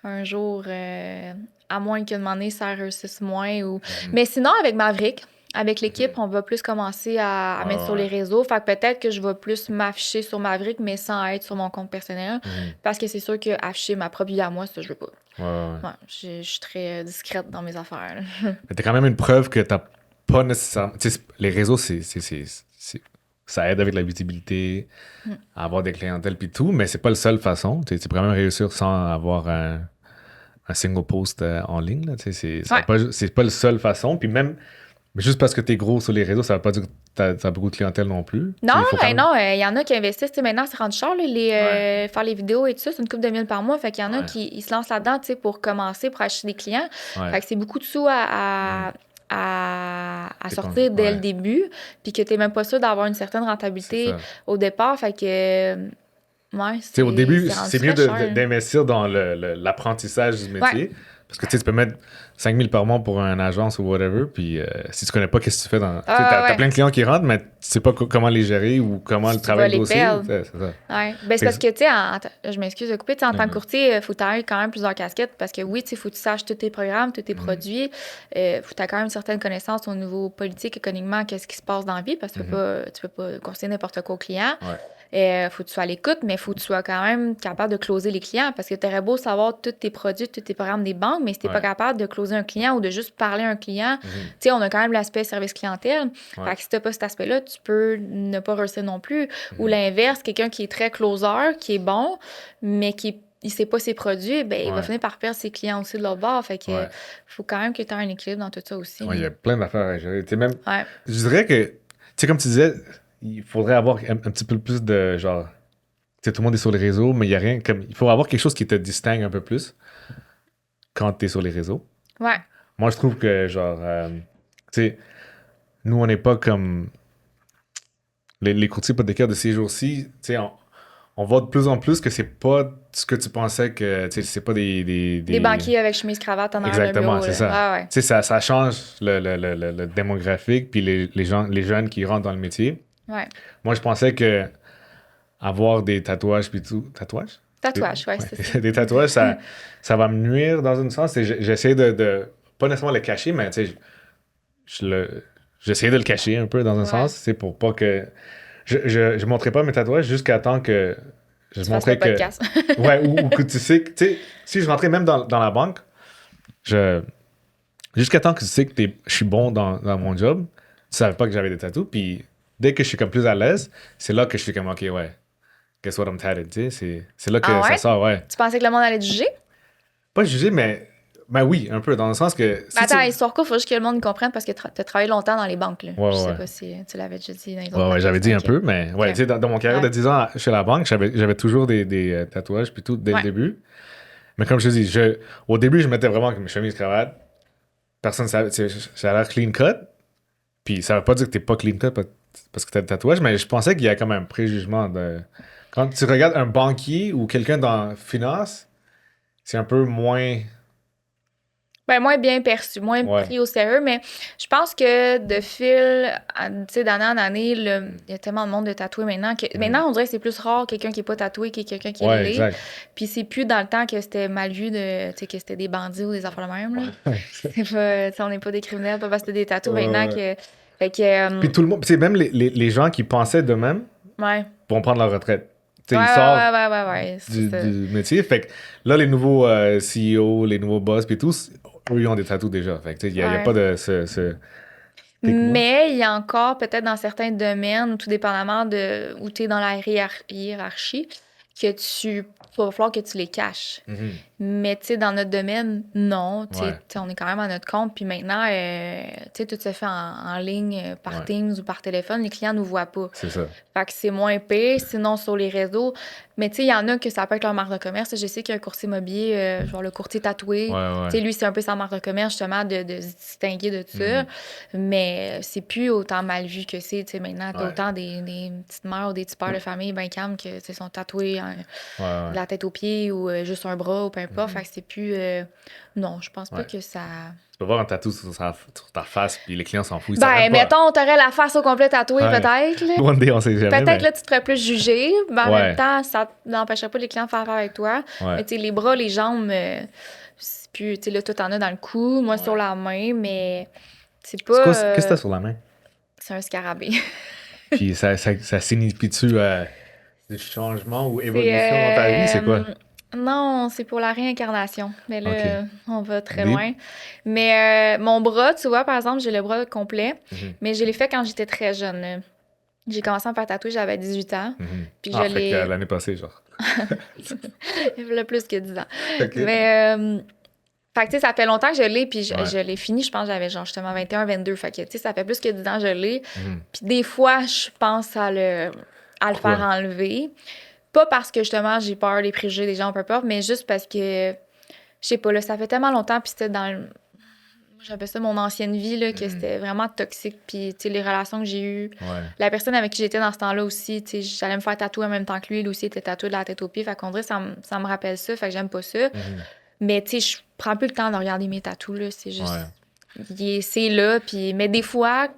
un jour, à moins que demander ça réussisse moins. Mais sinon, avec Maverick, avec l'équipe, on va plus commencer à mettre sur les réseaux. Fait que peut-être que je vais plus m'afficher sur Maverick, mais sans être sur mon compte personnel. Parce que c'est sûr que afficher ma propre vie à moi, ça, je veux pas. Je suis très discrète dans mes affaires. Mais t'as quand même une preuve que t'as pas nécessairement... Les réseaux, ça aide avec la visibilité, à avoir des clientèles puis tout, mais c'est pas la seule façon. Tu peux quand même réussir sans avoir un single post en ligne. Là, c'est pas la seule façon. Puis même, juste parce que t'es gros sur les réseaux, ça veut pas dire que t'as beaucoup de clientèle non plus. Non, il y en a qui investissent. Maintenant, c'est rendu cher, faire les vidéos et tout ça. C'est une couple de mille par mois. Fait qu'il y en a qui ils se lancent là-dedans pour commencer, pour acheter des clients. Fait que c'est beaucoup de sous à sortir dès le début, puis que t'es même pas sûr d'avoir une certaine rentabilité au départ. Fait que, au début, c'est mieux d'investir dans l'apprentissage du métier. Parce que tu peux mettre 5 000 par mois pour une agence ou whatever, puis si tu connais pas qu'est-ce que tu fais dans... t'as plein de clients qui rentrent, mais tu sais pas comment les gérer ou comment le travail de dossier. C'est ça. Ben, c'est parce que, tu sais, je m'excuse de couper, en tant que courtier, il faut que tu aies quand même plusieurs casquettes, parce que oui, il faut que tu saches tous tes programmes, tous tes produits, faut que tu aies quand même une certaine connaissance au niveau politique, économiquement, qu'est-ce qui se passe dans la vie, parce que tu peux pas conseiller n'importe quoi au client. Faut que tu sois à l'écoute, mais il faut que tu sois quand même capable de closer les clients, parce que tu aurais beau savoir tous tes produits, tous tes programmes des banques, mais si tu n'es pas capable de closer un client ou de juste parler à un client, tu sais, on a quand même l'aspect service clientèle. Fait que si tu n'as pas cet aspect-là, tu peux ne pas réussir non plus. Ou l'inverse, quelqu'un qui est très closer, qui est bon, mais qui il sait pas ses produits, ben il va finir par perdre ses clients aussi de l'autre bord. Fait que faut quand même que tu aies un équilibre dans tout ça aussi. Il y a plein d'affaires à gérer. Je dirais que, tu sais, comme tu disais, il faudrait avoir un petit peu plus de genre. Tu sais, tout le monde est sur les réseaux, mais il y a rien comme. Il faut avoir quelque chose qui te distingue un peu plus quand tu es sur les réseaux. Moi, je trouve que, genre, tu sais, nous, on n'est pas comme. Les courtiers hypothécaires de ces jours-ci, tu sais, on voit de plus en plus que c'est pas ce que tu pensais que, tu sais, c'est pas des banquiers avec chemise cravate en arrière. Exactement, c'est ça. Tu sais, ça change le démographique, puis les jeunes qui rentrent dans le métier. Moi, je pensais que avoir des tatouages puis tout... Tatouages, c'est ça. Des tatouages, ça va me nuire dans un sens. J'essaie de... Pas nécessairement le cacher, mais tu sais, j'essaie de le cacher un peu dans un sens. C'est pour pas que... Je montrais pas mes tatouages jusqu'à temps que... Je montrais que... ou que tu sais... Tu sais, si je rentrais même dans la banque, jusqu'à temps que tu sais que je suis bon dans mon job, tu savais pas que j'avais des tatous, puis... Dès que je suis comme plus à l'aise, c'est là que je suis comme, OK, guess what I'm tatted, tu sais, c'est là que ça sort, Tu pensais que le monde allait te juger? Pas juger, mais Ben oui, un peu, dans le sens que... si Attends, tu- histoire courte, il faut juste que le monde comprenne parce que tu as travaillé longtemps dans les banques. Là. Ouais, Je sais ouais. pas si tu l'avais déjà dit dans les autres Ouais, podcasts. j'avais dit un Ok. peu, mais ouais, Ok. tu sais, dans mon carrière de Ouais. 10 ans chez la banque, j'avais toujours des tatouages, puis tout, dès le Ouais. début. Mais comme je te dis, au début, je mettais vraiment comme chemise, cravate. Personne ne savait, tu sais, ça a l'air clean cut. Puis ça veut pas dire que t'es pas clean cut parce que t'as le tatouage, mais je pensais qu'il y a quand même un préjugement de... Quand tu regardes un banquier ou quelqu'un dans finance, c'est un peu moins... Ben, moins bien perçu, moins Ouais. pris au sérieux, mais je pense que de tu sais, d'année en année, il y a tellement de monde de tatoués maintenant que maintenant, on dirait que c'est plus rare quelqu'un qui est pas tatoué que quelqu'un qui Ouais, l'est. exact. Puis c'est plus dans le temps que c'était mal vu de, tu sais, que c'était des bandits ou des affaires de même, là. Ouais. C'est pas, tu sais, on n'est pas des criminels, pas parce que c'était des tatous Ouais, maintenant ouais. que. Fait que, Puis tout le monde, c'est même les gens qui pensaient d'eux-mêmes ouais. vont prendre leur retraite. Tu sais, Ouais, ils ouais, sortent ouais, c'est du, ça. du métier. Fait que là, les nouveaux CEO, les nouveaux boss, puis tous, eux, ils ont des tatous déjà. Fait que tu sais, il y a Ouais. pas de ce stigma. Mais il y a encore, peut-être dans certains domaines, tout dépendamment de où tu es dans la hiérarchie, que va falloir que tu les caches. Mhm. Mais tu sais, dans notre domaine, non. Ouais. Tu sais, on est quand même à notre compte. Puis maintenant, tu sais, tout se fait en ligne, par Ouais. Teams ou par téléphone. Les clients ne nous voient pas. C'est ça. Fait que c'est moins pire, sinon sur les réseaux. Mais tu sais, il y en a que ça peut être leur marque de commerce. Je sais qu'il y a un courtier immobilier, genre le courtier tatoué. Ouais, ouais. Tu sais, lui, c'est un peu sa marque de commerce, justement, de se distinguer de ça. Mhm. Mais c'est plus autant mal vu que c'est. Tu sais, maintenant, t'as Ouais. autant des petites mères ou des petits pères de famille ben calmes que, tu sais, sont tatoués Ouais, ouais. de la tête aux pieds ou juste un bras ou peu importe. Fait que c'est plus... non, je pense pas Ouais. que ça... Tu peux voir un tatou sur ta face, puis les clients s'en foutent. Ils Ben, savent même pas. mettons, t'aurais la face au complet tatouée, Ouais. peut-être, là. One day, on sait jamais. Peut-être mais... là, tu te ferais plus juger, mais en Ouais. même temps, ça n'empêcherait pas les clients de faire affaire avec toi. Ouais. Mais tu sais, les bras, les jambes, c'est plus. Tu sais, là, toi, t'en as dans le cou, moi sur la main, mais c'est C'est quoi, pas. qu'est-ce que t'as sur la main? C'est un scarabée. Puis ça signifie-tu du changement ou évolution dans ta vie? C'est quoi? Non, c'est pour la réincarnation. Mais là, Ok. on va très Deep. loin. Mais mon bras, tu vois, par exemple, j'ai le bras complet, Mhm. mais je l'ai fait quand j'étais très jeune, là. J'ai commencé à me faire tatouer, j'avais 18 ans. Mhm. Puis Ah, je fait que l'ai. l'année passée, genre. Il y a plus que 10 ans. Ok. Mais, fait que, tu sais, ça fait longtemps que je l'ai, puis Ouais. je l'ai fini, je pense que j'avais genre justement 21, 22. Fait que, tu sais, ça fait plus que 10 ans que je l'ai. Mhm. Puis des fois, je pense à le Pourquoi? faire enlever. Pas parce que justement, j'ai peur des préjugés des gens, peu importe, mais juste parce que, je sais pas, là, ça fait tellement longtemps, puis c'était dans le. J'appelle ça mon ancienne vie, là, que c'était vraiment toxique. Puis, tu sais, les relations que j'ai eues. Ouais. La personne avec qui j'étais dans ce temps-là aussi, tu sais, j'allais me faire tatouer en même temps que lui. Lui aussi était tatoué de la tête aux pieds. Fait qu'on dirait que ça me rappelle ça. Fait que j'aime pas ça. Mhm. Mais, tu sais, je prends plus le temps de regarder mes tatous, là. C'est juste. Ouais. C'est là. Puis, mais des fois,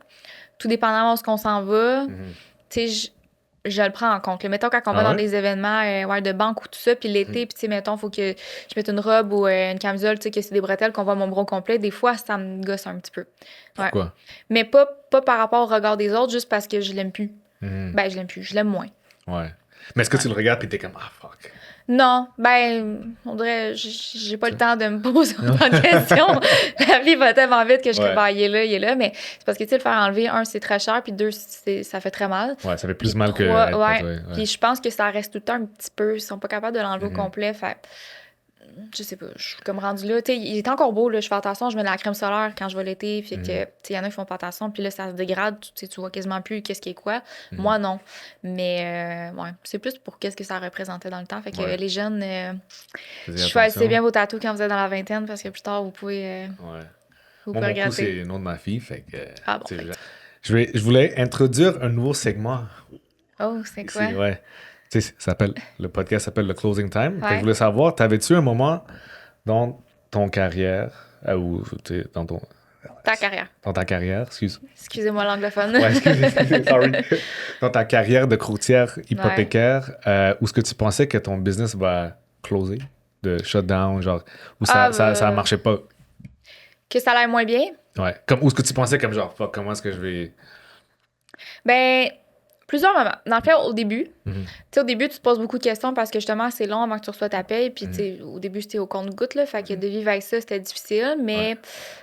tout dépendamment de ce qu'on s'en va, Mhm. tu sais, je le prends en compte. Là, mettons, quand on va Ah dans ouais? des événements de banque ou tout ça, puis l'été, puis tu sais, mettons, faut que je mette une robe ou une camisole, tu sais, que c'est des bretelles, qu'on voit mon bras complet, des fois, ça me gosse un petit peu. Ouais. Pourquoi? Mais pas par rapport au regard des autres, juste parce que je l'aime plus. Mhm. Ben, je l'aime plus, je l'aime moins. Ouais. Mais est-ce que tu le regardes et t'es comme, ah, fuck. Non, ben, on dirait, j'ai pas le temps de me poser autant de questions. La vie va tellement vite que je serais, Ouais. ben, il est là, mais c'est parce que, tu sais, le faire enlever, un, c'est très cher, puis deux, ça fait très mal. Ouais, ça fait plus Puis mal que. trois, être ouais. tatoué, ouais. Puis je pense que ça reste tout le temps un petit peu. Ils sont pas capables de l'enlever au complet. Fait je sais pas, je suis comme rendue là. Tu sais, il est encore beau, là. Je fais attention, je mets de la crème solaire quand je vais l'été. Puis que, tu sais, il y en a qui font pas attention. Puis là, ça se dégrade. Tu sais, tu vois quasiment plus qu'est-ce qui est quoi. Moi, non. Mais, ouais, c'est plus pour qu'est-ce que ça représentait dans le temps. Fait que Ouais. les jeunes, Faisais choisissez attention. bien vos tatous quand vous êtes dans la vingtaine parce que plus tard, vous pouvez Ouais. vous Moi, mon coup, regretter. c'est le nom de ma fille. Fait que. Ah bon, tu sais, fait je voulais introduire un nouveau segment. Oh, c'est Ici, quoi? ouais. Tu sais, le podcast s'appelle le Closing Time. Fait que Ouais. je voulais savoir, t'avais-tu un moment dans ton carrière, ou tu sais, Ta carrière. dans ta carrière, excuse. Excusez-moi l'anglophone. Ouais, excuse, sorry. Dans ta carrière de courtière hypothécaire, où est-ce que tu pensais que ton business va closer, de shutdown, genre, où ça marchait pas? Que ça allait moins bien? Ouais. Comme, où est-ce que tu pensais comme genre, fuck, comment est-ce que je vais. Ben, plusieurs moments. Dans le fait, au début, Mhm. tu sais, au début, tu te poses beaucoup de questions parce que justement, c'est long avant que tu reçois ta paye. Puis, tu sais, au début, c'était au compte-gouttes, là. Fait que de vivre avec ça, c'était difficile. Mais,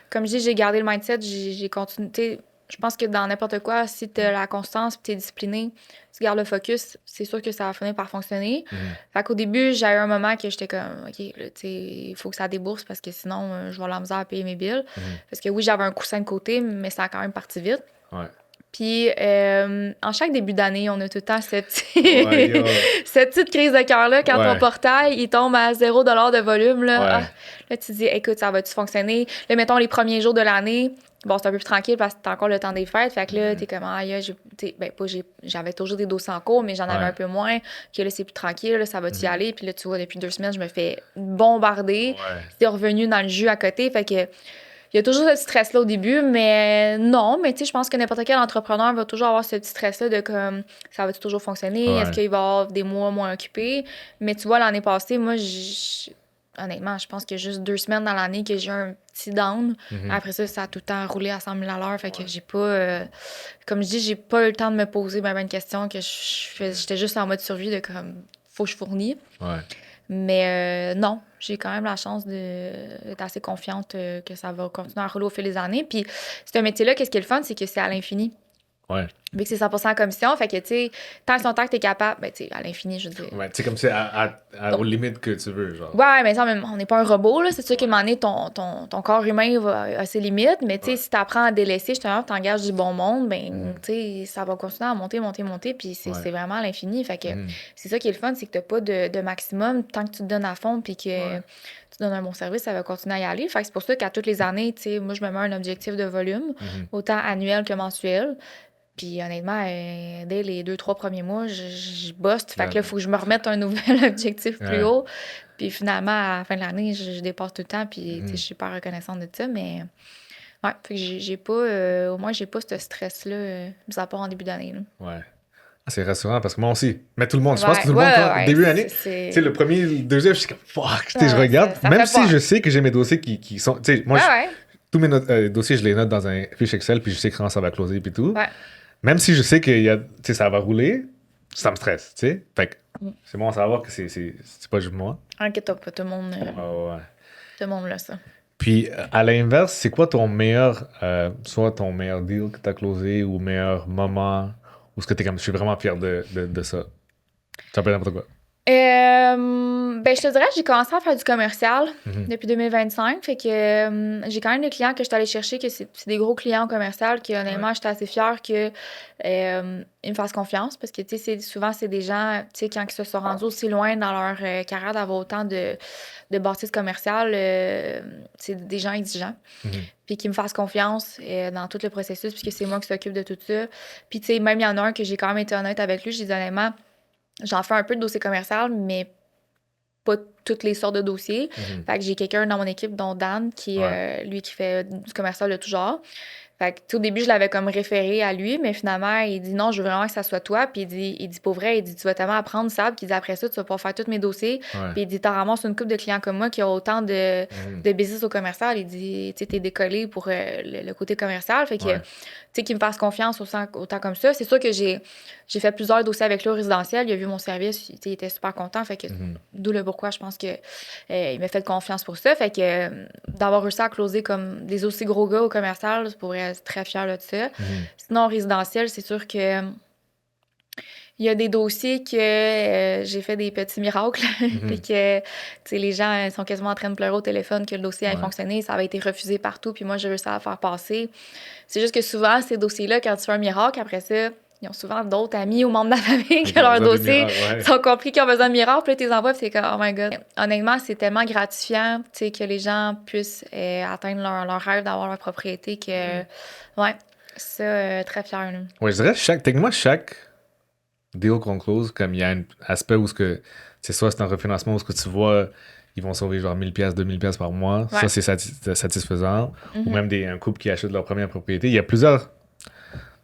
comme je dis, j'ai gardé le mindset, j'ai continué. Tu sais, je pense que dans n'importe quoi, si tu as la constance et tu es discipliné, tu gardes le focus, c'est sûr que ça va finir par fonctionner. Fait qu'au début, j'avais un moment que j'étais comme, OK, là, tu sais, il faut que ça débourse parce que sinon, je vais avoir la misère à payer mes billes. Parce que oui, j'avais un coussin de côté, mais ça a quand même parti vite. Ouais. Puis, en chaque début d'année, on a tout le temps cette, Ouais, yo. cette petite crise de cœur-là quand Ouais. ton portail, il tombe à 0 de volume. Là, Ouais. là, tu te dis, écoute, ça va-tu fonctionner? Là, mettons, les premiers jours de l'année, bon, c'est un peu plus tranquille parce que c'est encore le temps des fêtes. Fait que là, t'es comme, j'avais toujours des dossiers en cours, mais j'en avais un peu moins. OK, là, c'est plus tranquille, là, ça va-tu y aller? Puis là, tu vois, depuis 2 semaines, je me fais bombarder. Ouais. C'est revenu dans le jus à côté. Fait que il y a toujours ce stress-là au début, mais non, mais tu sais, je pense que n'importe quel entrepreneur va toujours avoir ce petit stress-là de comme, ça va-tu toujours fonctionner? Ouais. Est-ce qu'il va y avoir des mois moins occupés? Mais tu vois, l'année passée, moi, honnêtement, je pense qu'il y a juste 2 semaines dans l'année que j'ai eu un petit down. Après ça, ça a tout le temps roulé à 100 000 à l'heure. Fait que j'ai pas, comme je dis, j'ai pas eu le temps de me poser ben une question, que j'étais juste en mode survie de comme, faut que je fournis. Ouais. Mais non, j'ai quand même la chance d'être assez confiante que ça va continuer à rouler au fil des années. Puis, c'est un métier-là, qu'est-ce qui est le fun, c'est que c'est à l'infini. Ouais. Vu que c'est 100% en commission, fait que, tu sais, tant que son temps que t'es capable, ben, tu sais, à l'infini, je veux dire. Ouais, tu sais, comme c'est aux limites que tu veux, genre. Ouais, mais ça, on n'est pas un robot, là. C'est sûr qu'à un moment donné, ton corps humain a ses limites, mais tu sais, si t'apprends à délaisser, justement, t'engages du bon monde, ben, tu sais, ça va continuer à monter, puis c'est vraiment à l'infini. Fait que c'est ça qui est le fun, c'est que t'as pas de maximum tant que tu te donnes à fond, puis que tu donnes un bon service, ça va continuer à y aller. Fait que c'est pour ça qu'à toutes les années, tu sais, moi, je me mets un objectif de volume, autant annuel que mensuel. Puis honnêtement, dès les 2-3 premiers mois, je bosse. Fait que là, il faut que je me remette un nouvel objectif plus haut. Puis finalement, à la fin de l'année, je dépasse tout le temps. Puis je suis super reconnaissante de ça. Mais ouais, fait que j'ai pas, au moins, j'ai pas ce stress-là, mis à part en début d'année. Là. Ouais. Ah, c'est rassurant parce que moi aussi. Mais tout le monde, je Ouais, pense que tout le monde, ouais, début d'année, tu c'est- sais, le premier, le deuxième, je suis comme, fuck, tu sais, je Ouais, regarde. ça Même fait si peur. je sais que j'ai mes dossiers qui sont. Tu sais, moi, Ouais, tous mes dossiers, je les note dans un fiche Excel, puis je sais quand ça va closer, puis tout. ouais. Même si je sais que tu sais, ça va rouler, ça me stresse, tu sais. Fait que c'est bon à savoir que c'est pas juste moi. Inquiète-toi pas, tout le monde, Ouais. tout le monde l'a ça. Puis, à l'inverse, c'est quoi ton meilleur, soit ton meilleur deal que tu as closé ou meilleur moment où ce que tu es comme, je suis vraiment fier de ça? Ça peut être n'importe quoi. Ben, je te dirais que j'ai commencé à faire du commercial depuis 2025. Fait que j'ai quand même des clients que je suis allée chercher, que c'est des gros clients commerciaux, que honnêtement, j'étais assez fière qu'ils me fassent confiance. Parce que, tu sais, souvent, c'est des gens, tu sais, quand ils se sont rendus aussi loin dans leur carrière d'avoir autant de bâtisses commerciales, c'est des gens exigeants. Puis qui me fassent confiance dans tout le processus, puisque c'est moi qui s'occupe de tout ça. Puis, tu sais, même il y en a un que j'ai quand même été honnête avec lui. J'ai dit honnêtement, j'en fais un peu de dossier commercial, mais pas toutes les sortes de dossiers. Fait que j'ai quelqu'un dans mon équipe, dont Dan, qui lui, qui fait du commercial de tout genre. Fait que, au début, je l'avais comme référé à lui, mais finalement, il dit non, je veux vraiment que ça soit toi. Puis il dit pour vrai, il dit tu vas tellement apprendre ça. Puis il dit après ça, tu vas pouvoir faire tous mes dossiers. Puis il dit t'as ramasses une couple de clients comme moi qui ont autant de business au commercial. Il dit tu sais, t'es décollé pour le côté commercial. Fait que, tu sais, qu'il me fasse confiance autant comme ça. C'est sûr que j'ai fait plusieurs dossiers avec lui au résidentiel. Il a vu mon service, il était super content. Fait que, d'où le pourquoi je pense que il m'a fait confiance pour ça. Fait que d'avoir réussi à closer comme des aussi gros gars au commercial, je pourrais être très fière de ça. Sinon, au résidentiel, c'est sûr que il y a des dossiers que j'ai fait des petits miracles. Puis que, tu sais, les gens sont quasiment en train de pleurer au téléphone que le dossier a fonctionné. Ça avait été refusé partout. Puis moi, j'ai réussi à le faire passer. C'est juste que souvent, ces dossiers-là, quand tu fais un miracle, après ça, ils ont souvent d'autres amis ou membres de la famille que leurs dossiers sont compris qu'ils ont besoin de miracles. Puis là, tu les envoies, puis c'est comme, oh my God. Honnêtement, c'est tellement gratifiant, tu sais, que les gens puissent atteindre leur rêve d'avoir leur propriété que, ouais, ça, très fière. Là. Ouais, je dirais, techniquement, chaque deal qu'on close, comme il y a un aspect où c'est soit c'est un refinancement où ce que tu vois, ils vont sauver genre 1000$, 2000$ par mois. Ça, c'est satisfaisant. Ou même un couple qui achète leur première propriété. Il y a plusieurs.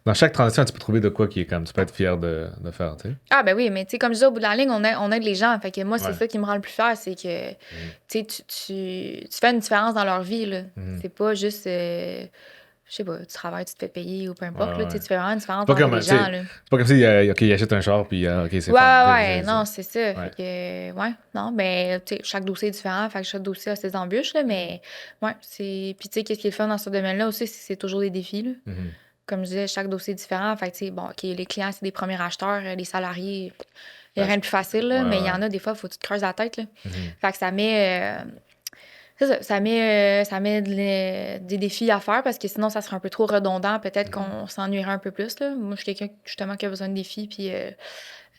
Dans chaque transaction, tu peux trouver de quoi qui est comme tu peux être fier de faire, tu sais. Ah, ben oui, mais tu sais, comme je dis, au bout de la ligne, on aide les gens. Fait que moi, c'est ça qui me rend le plus fier, c'est que, tu sais, tu fais une différence dans leur vie, là. C'est pas juste, je sais pas, tu travailles, tu te fais payer ou peu importe, là, tu fais vraiment une différence dans les gens, là. C'est pas comme si, OK, il achète un char, puis OK, c'est Ouais, non, c'est ça. Fait que, non, mais, tu sais, chaque dossier est différent, fait que chaque dossier a ses embûches, là, mais, ouais, c'est... Puis, tu sais, qu'est-ce qui est le fun dans ce domaine-là aussi, c'est toujours des défis, là. comme je disais, chaque dossier est différent. Fait que, tu sais, bon, OK, les clients, c'est des premiers acheteurs, les salariés, il n'y a rien de plus facile, là, mais il y en a des fois, il faut que tu te creuses la tête. Là. Fait que ça met. Ça met des défis à faire parce que sinon, ça serait un peu trop redondant. Peut-être qu'on s'ennuierait un peu plus. Là. Moi, je suis quelqu'un, justement, qui a besoin de défis puis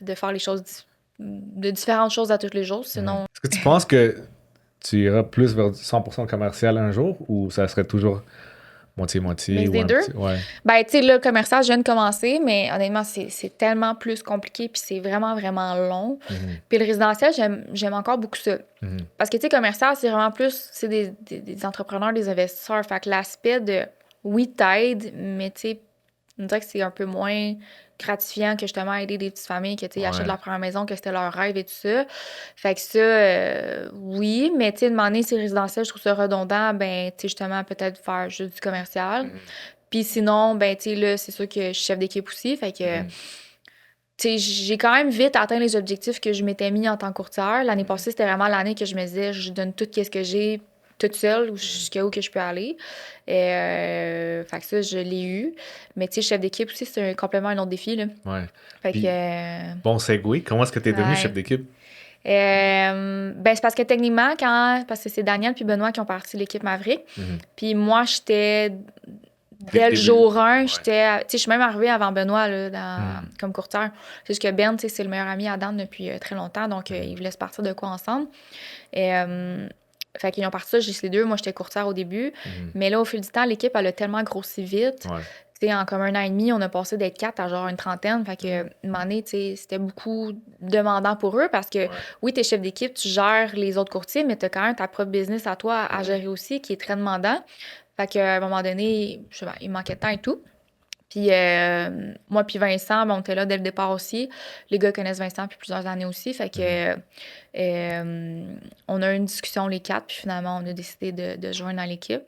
de faire les choses, de différentes choses à tous les jours. Sinon. Est-ce que tu penses que tu iras plus vers du 100% commercial un jour ou ça serait toujours moitié-moitié? Mix des deux? Ouais. Ben, tu sais, le commercial, je viens de commencer, mais honnêtement, c'est tellement plus compliqué puis c'est vraiment, vraiment long. Puis le résidentiel, j'aime encore beaucoup ça. Parce que, tu sais, commercial, c'est vraiment plus, c'est des entrepreneurs, des investisseurs. Fait que l'aspect de, oui, t'aides, mais tu sais, on dirait que c'est un peu moins gratifiant que justement aider des petites familles qui achètent leur première maison, que c'était leur rêve et tout ça. Fait que ça, oui, mais tu sais, demander si résidentiel, je trouve ça redondant, ben, tu sais, justement, peut-être faire juste du commercial. Puis sinon, ben, tu sais, là, c'est sûr que je suis chef d'équipe aussi. Fait que, tu sais, j'ai quand même vite atteint les objectifs que je m'étais mis en tant que courtière. L'année passée, c'était vraiment l'année que je me disais, je donne tout ce que j'ai toute seule jusqu'à où que je peux aller. Fait que ça, je l'ai eu. Mais tu sais, chef d'équipe aussi, c'est un complément à un autre défi. Là. Ouais. Fait Puis, que, bon segue, comment est-ce que tu es devenu chef d'équipe? Ben, c'est parce que techniquement, parce que c'est Daniel puis Benoît qui ont parti l'équipe Maverick. Puis moi, j'étais dès le jour 1, j'étais. Tu sais, je suis même arrivée avant Benoît là, comme courtière. C'est juste que Ben, tu sais, c'est le meilleur ami à Dan depuis très longtemps, donc ils voulaient se partir de quoi ensemble. Fait qu'ils ont parti ça, juste les deux. Moi, j'étais courtière au début. Mais là, au fil du temps, l'équipe, elle a tellement grossi vite. Tu sais, en comme 1 an et demi, on a passé d'être 4 à genre une trentaine. Fait que, une année, tu sais, c'était beaucoup demandant pour eux parce que, oui, t'es chef d'équipe, tu gères les autres courtiers, mais t'as quand même ta propre business à toi à gérer aussi qui est très demandant. Fait qu'à un moment donné, je sais pas, il manquait de temps et tout. Puis moi puis Vincent, ben, on était là dès le départ aussi. Les gars connaissent Vincent depuis plusieurs années aussi. Fait que on a eu une discussion les 4, puis finalement, on a décidé de joindre dans l'équipe.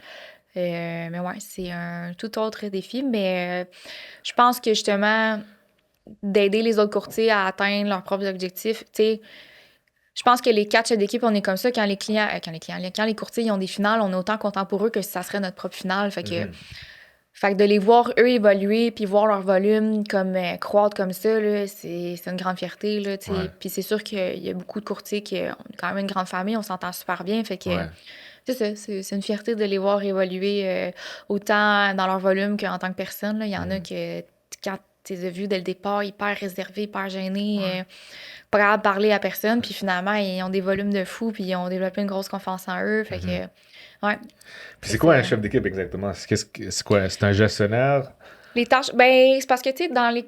Mais ouais, c'est un tout autre défi. Mais je pense que justement, d'aider les autres courtiers à atteindre leurs propres objectifs, tu sais, je pense que les 4 chefs d'équipe, on est comme ça quand les courtiers ils ont des finales, on est autant content pour eux que si ça serait notre propre finale. Fait que de les voir, eux, évoluer puis voir leur volume comme croître comme ça, là, c'est une grande fierté. Là, puis c'est sûr qu'il y a beaucoup de courtiers qui ont quand même une grande famille, on s'entend super bien. Fait que c'est ça, c'est une fierté de les voir évoluer autant dans leur volume qu'en tant que personne. Là. Il y en a que, quand tu les as vus dès le départ, hyper réservés, hyper gênés, pas capable de parler à personne. Puis finalement, ils ont des volumes de fou puis ils ont développé une grosse confiance en eux. Fait que, ouais. Puis c'est quoi un chef d'équipe exactement? C'est quoi? C'est un gestionnaire? Les tâches, ben, c'est parce que, tu sais, dans les.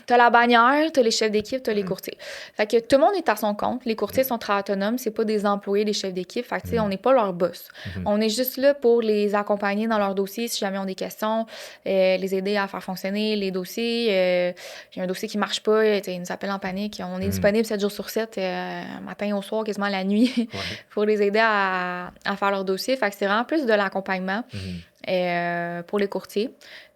T'as la bannière, t'as les chefs d'équipe, t'as les courtiers. Fait que tout le monde est à son compte. Les courtiers sont très autonomes. C'est pas des employés des chefs d'équipe. Fait que, tu sais, on n'est pas leur boss. On est juste là pour les accompagner dans leurs dossiers si jamais ils ont des questions, les aider à faire fonctionner les dossiers. Il y a un dossier qui marche pas, ils nous appellent en panique. On est disponible 7 jours sur 7, matin au soir, quasiment la nuit, pour les aider à faire leur dossier. Fait que c'est vraiment plus de l'accompagnement pour les courtiers.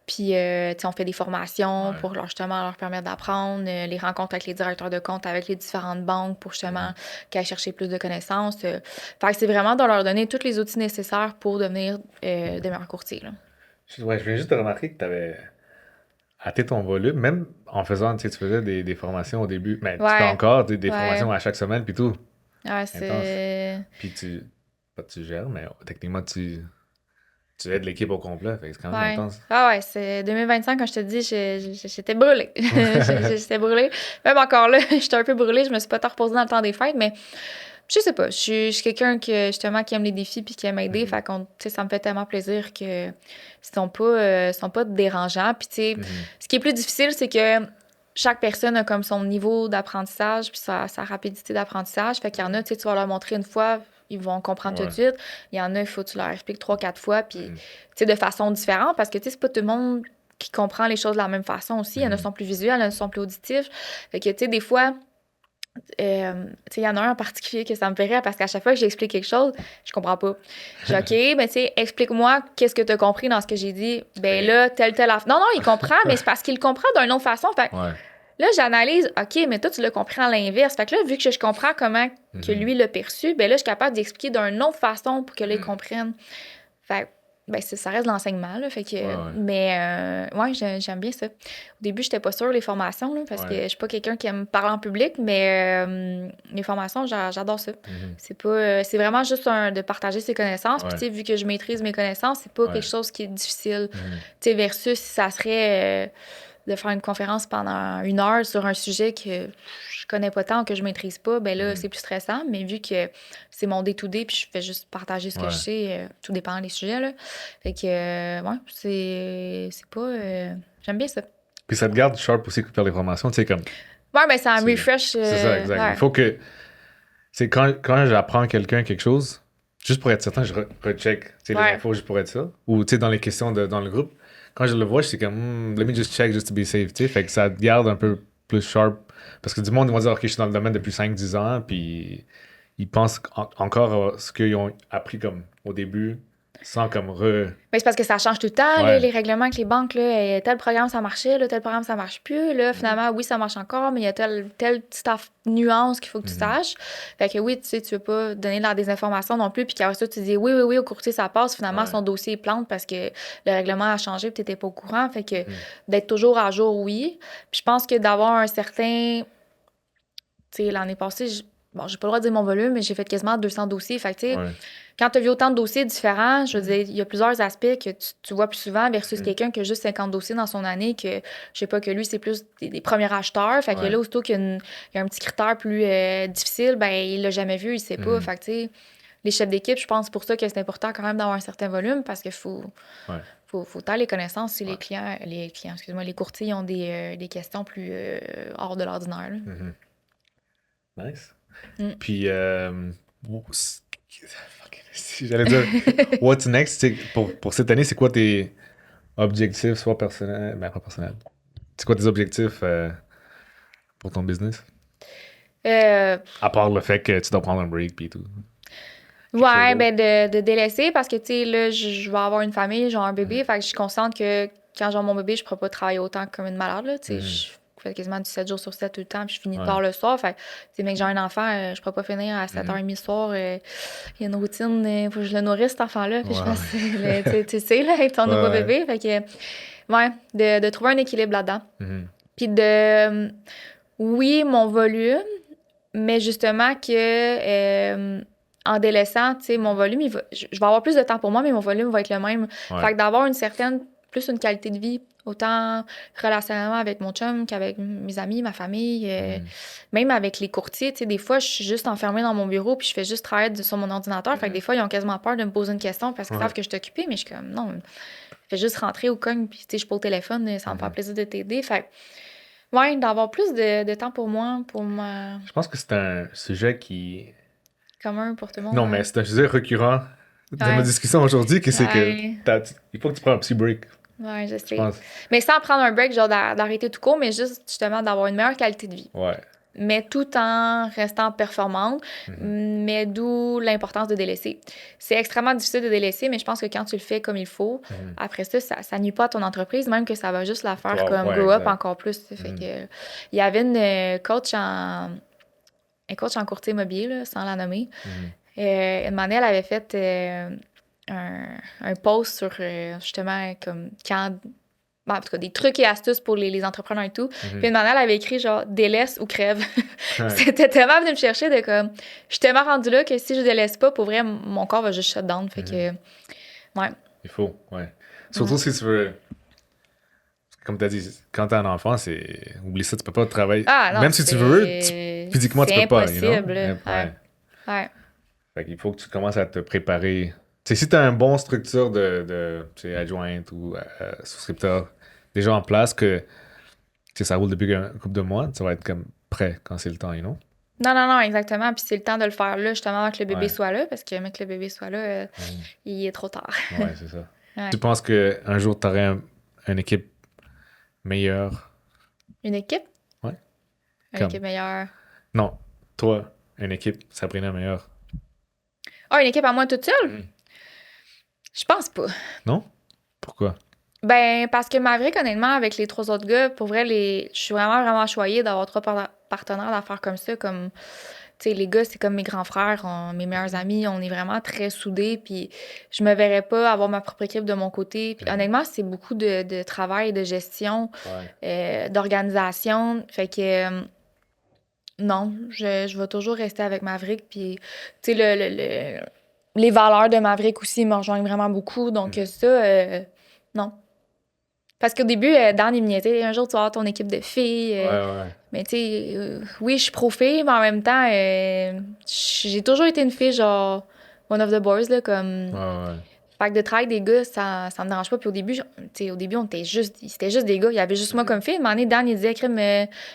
Puis, on fait des formations pour justement leur permettre d'apprendre, les rencontres avec les directeurs de compte, avec les différentes banques pour justement qu'elles cherchent plus de connaissances. Fait que c'est vraiment de leur donner tous les outils nécessaires pour devenir de meilleurs courtiers. Là. Ouais, je viens juste de remarquer que tu avais hâté ton volume, même en faisant, tu sais, tu faisais des formations au début, mais tu fais encore des formations à chaque semaine, puis tout. Ouais, c'est... Puis pas tu gères, mais techniquement, tu aides l'équipe au complet, fait que c'est quand même intense. Ah ouais, c'est 2025, quand je te dis, j'étais brûlée. J'étais brûlée. Même encore là, j'étais un peu brûlée. Je me suis pas tant reposée dans le temps des fêtes, mais je sais pas. Je suis quelqu'un justement, qui aime les défis puis qui aime aider. Fait qu'on, tu sais, ça me fait tellement plaisir que sont pas dérangeants. Puis, tu sais, ce qui est plus difficile, c'est que chaque personne a comme son niveau d'apprentissage puis sa rapidité d'apprentissage. Fait qu'il y en a, tu sais, tu vas leur montrer une fois, ils vont comprendre tout de suite. Il y en a, il faut que tu leur expliques 3-4 fois, puis, tu sais, de façon différente, parce que, tu sais, c'est pas tout le monde qui comprend les choses de la même façon aussi. Il y en a qui sont plus visuels, il y en a qui sont plus auditifs. Fait que, tu sais, des fois, tu sais, il y en a un en particulier que ça me fait rire, parce qu'à chaque fois que j'explique quelque chose, je comprends pas. Je dis, OK, ben, tu sais, explique-moi qu'est-ce que tu as compris dans ce que j'ai dit. Ben là, telle affaire. Non, il comprend, mais c'est parce qu'il comprend d'une autre façon. Fait là, j'analyse, OK, mais toi, tu l'as compris à l'inverse. Fait que là, vu que je comprends comment que lui l'a perçu, ben là, je suis capable d'expliquer d'une autre façon pour que là, il comprenne. Fait Ben, ça reste de l'enseignement, là, fait que... Ouais. Mais, ouais, j'aime bien ça. Au début, j'étais pas sûre, les formations, là, parce que je suis pas quelqu'un qui aime parler en public, mais les formations, j'adore ça. C'est pas... c'est vraiment juste de partager ses connaissances. Puis, tu sais, vu que je maîtrise mes connaissances, c'est pas quelque chose qui est difficile. Tu sais, versus si ça serait de faire une conférence pendant 1 heure sur un sujet que je connais pas tant ou que je maîtrise pas, ben là, c'est plus stressant. Mais vu que c'est mon day-to-day, puis je fais juste partager ce que je sais, tout dépend des sujets, là. Fait que, ouais, c'est pas... j'aime bien ça. Puis ça te garde sharp aussi pour faire les formations, tu sais, comme... Ouais, ben ça me refresh. C'est ça, exact. Ouais. Il faut que... C'est quand j'apprends à quelqu'un quelque chose, juste pour être certain, je recheck les infos juste pour être ça. Ou, tu sais, dans les questions dans le groupe, quand je le vois, je suis comme, let me just check just to be safe, tu sais. Fait que ça te garde un peu plus sharp. Parce que du monde, ils vont dire, OK, je suis dans le domaine depuis 5-10 ans, puis ils pensent encore à ce qu'ils ont appris comme au début, sans comme Ben, c'est parce que ça change tout le temps, là, les règlements avec les banques. Là, tel programme, ça marchait, là, tel programme, ça marche plus. Là, finalement, oui, ça marche encore, mais il y a telle petite nuance qu'il faut que tu saches. Fait que oui, tu sais, tu veux pas donner de la désinformation non plus, puis qu'après ça, tu dis oui, au courtier, ça passe. Finalement, son dossier est plante parce que le règlement a changé, puis t'étais pas au courant. Fait que d'être toujours à jour, oui. Puis je pense que d'avoir un certain... Tu sais, l'année passée, bon, j'ai pas le droit de dire mon volume, mais j'ai fait quasiment 200 dossiers. Fait que, tu sais, quand tu as vu autant de dossiers différents, je veux dire, il y a plusieurs aspects que tu vois plus souvent versus quelqu'un qui a juste 50 dossiers dans son année, que, je sais pas, que lui, c'est plus des premiers acheteurs. Fait que là, aussitôt qu'il y a un petit critère plus difficile, ben il l'a jamais vu, il sait pas. Fait que, tu sais, les chefs d'équipe, je pense pour ça que c'est important quand même d'avoir un certain volume parce qu'il faut taire les connaissances si les clients, excuse-moi, les courtiers ont des questions plus hors de l'ordinaire. Nice. Puis, j'allais dire, what's next? Pour cette année, c'est quoi tes objectifs, soit personnels, ben pas personnels. C'est quoi tes objectifs pour ton business? À part le fait que tu dois prendre un break puis tout. Ouais, ben de délaisser parce que, tu sais, là, je vais avoir une famille, j'ai un bébé, fait que je suis consciente que quand j'ai mon bébé, je pourrais pas travailler autant comme une malade, là, tu sais, je fais quasiment du 7 jours sur 7 tout le temps, puis je finis tard le soir, fait que, tu sais, mec, j'ai un enfant, je pourrais pas finir à 7h30 le soir, il y a une routine, il faut que je le nourrisse, cet enfant-là, puis je fasse, tu sais, là, avec ton nouveau bébé, fait que, ouais, de trouver un équilibre là-dedans. Puis oui, mon volume, mais justement que... en délaissant, tu sais, mon volume, je vais avoir plus de temps pour moi, mais mon volume va être le même. Fait que d'avoir plus une qualité de vie, autant relationnellement avec mon chum qu'avec mes amis, ma famille, même avec les courtiers, tu sais, des fois, je suis juste enfermée dans mon bureau puis je fais juste travailler sur mon ordinateur. Fait que des fois, ils ont quasiment peur de me poser une question parce qu'ils savent que je suis occupée, mais je suis comme, non, je fais juste rentrer au cogne puis, tu sais, je suis pas au téléphone, ça me fait plaisir de t'aider. Fait que, ouais, d'avoir plus de temps pour moi, pour ma... Je pense que c'est un sujet qui... commun pour tout le monde. Non, mais c'est un sujet récurrent dans nos discussions aujourd'hui, que c'est que il faut que tu prennes un petit break. Ouais, je sais. Je pense. Mais sans prendre un break, genre d'arrêter tout court, mais juste justement d'avoir une meilleure qualité de vie. Ouais. Mais tout en restant performante, mais d'où l'importance de délaisser. C'est extrêmement difficile de délaisser, mais je pense que quand tu le fais comme il faut, après ça nuit pas à ton entreprise, même que ça va juste la faire comme grow up encore plus. Fait que, il y avait une coach en courtier immobilier, là, sans la nommer. Une année, elle avait fait un post sur justement comme quand... Bon, en tout cas, des trucs et astuces pour les entrepreneurs et tout. Puis une année, elle avait écrit genre « délaisse ou crève ». C'était tellement venu me chercher de comme... Je suis tellement rendue là que si je délaisse pas, pour vrai, mon corps va juste shut down. Fait que... Ouais. Il faut, ouais. Surtout si tu veux... Comme tu as dit, quand tu as un enfant, c'est... Oublie ça, tu peux pas travailler. Ah, non, même si tu veux, physiquement, tu peux pas. C'est impossible. Ouais. Fait qu'il faut que tu commences à te préparer. Tu sais, si tu as une bonne structure de adjointe ou souscripteur déjà en place, que ça roule depuis un couple de mois, ça va être comme prêt quand c'est le temps, you know? Non, exactement. Puis c'est le temps de le faire là, justement, avant que le bébé soit là, parce que même que le bébé soit là, il est trop tard. Ouais, c'est ça. Tu penses qu'un jour, tu aurais une équipe meilleure? Une équipe? Ouais. Une équipe meilleure? Non, toi, une équipe, Sabrina meilleure. Ah, une équipe à moi toute seule? Je pense pas. Non? Pourquoi? Ben, parce que Maverick, honnêtement, avec les 3 autres gars, pour vrai, je suis vraiment choyée d'avoir 3 partenaires d'affaires comme ça. Comme... sais, les gars, c'est comme mes grands frères, mes meilleurs amis, on est vraiment très soudés, puis je me verrais pas avoir ma propre équipe de mon côté. Puis honnêtement, c'est beaucoup de travail, de gestion, d'organisation. Fait que non, je vais toujours rester avec Maverick, puis tu sais, les valeurs de Maverick aussi me rejoignent vraiment beaucoup, donc ça, non. Parce qu'au début, Dan, il me niaisait, un jour, tu vas avoir ton équipe de filles. Mais tu sais, oui, je suis pro-fille, mais en même temps, j'ai toujours été une fille, genre, one of the boys, là, comme... Fait que de travail des gars, ça me dérange pas. Puis au début, tu sais, au début, c'était juste des gars. Il y avait juste moi comme fille. À un moment donné, Dan, il disait, crème,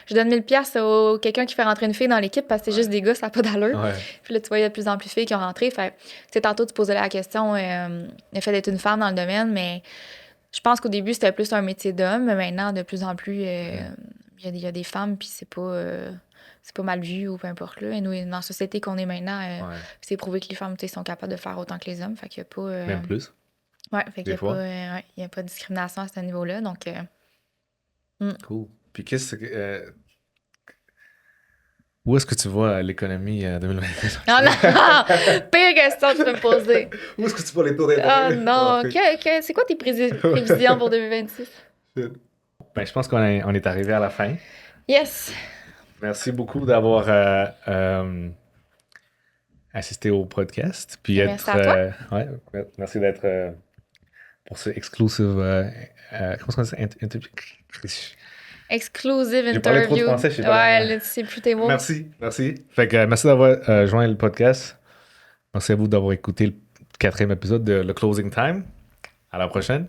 je donne 1000$ à quelqu'un qui fait rentrer une fille dans l'équipe parce que c'est juste des gars, ça n'a pas d'allure. Puis là, tu vois, il y a de plus en plus de filles qui ont rentré. Fait tu sais, tantôt, tu posais la question, le fait d'être une femme dans le domaine, mais je pense qu'au début, c'était plus un métier d'homme, mais maintenant, de plus en plus, il y a des femmes, puis c'est pas mal vu ou peu importe. Là. Et nous, dans la société qu'on est maintenant, c'est prouvé que les femmes sont capables de faire autant que les hommes. Fait qu'il y a pas... Même plus. Ouais, fait qu'il y a pas de discrimination à ce niveau-là. Donc, Cool. Puis où est-ce que tu vois l'économie 2026? Non, non! Pire question que tu peux me poser. Où est-ce que tu vois les taux d'intérêt? Oh non! C'est quoi tes prévisions pour 2026? Ben, je pense qu'on est arrivé à la fin. Yes! Merci beaucoup d'avoir assisté au podcast. Puis merci à toi. Merci d'être pour ce exclusive... comment ça s'appelle? Exclusive interview. J'ai parlé trop de français, je sais pas. Ouais, c'est plus tes mots. Merci. Fait que merci d'avoir joint le podcast. Merci à vous d'avoir écouté le 4e épisode de Le Closing Time. À la prochaine.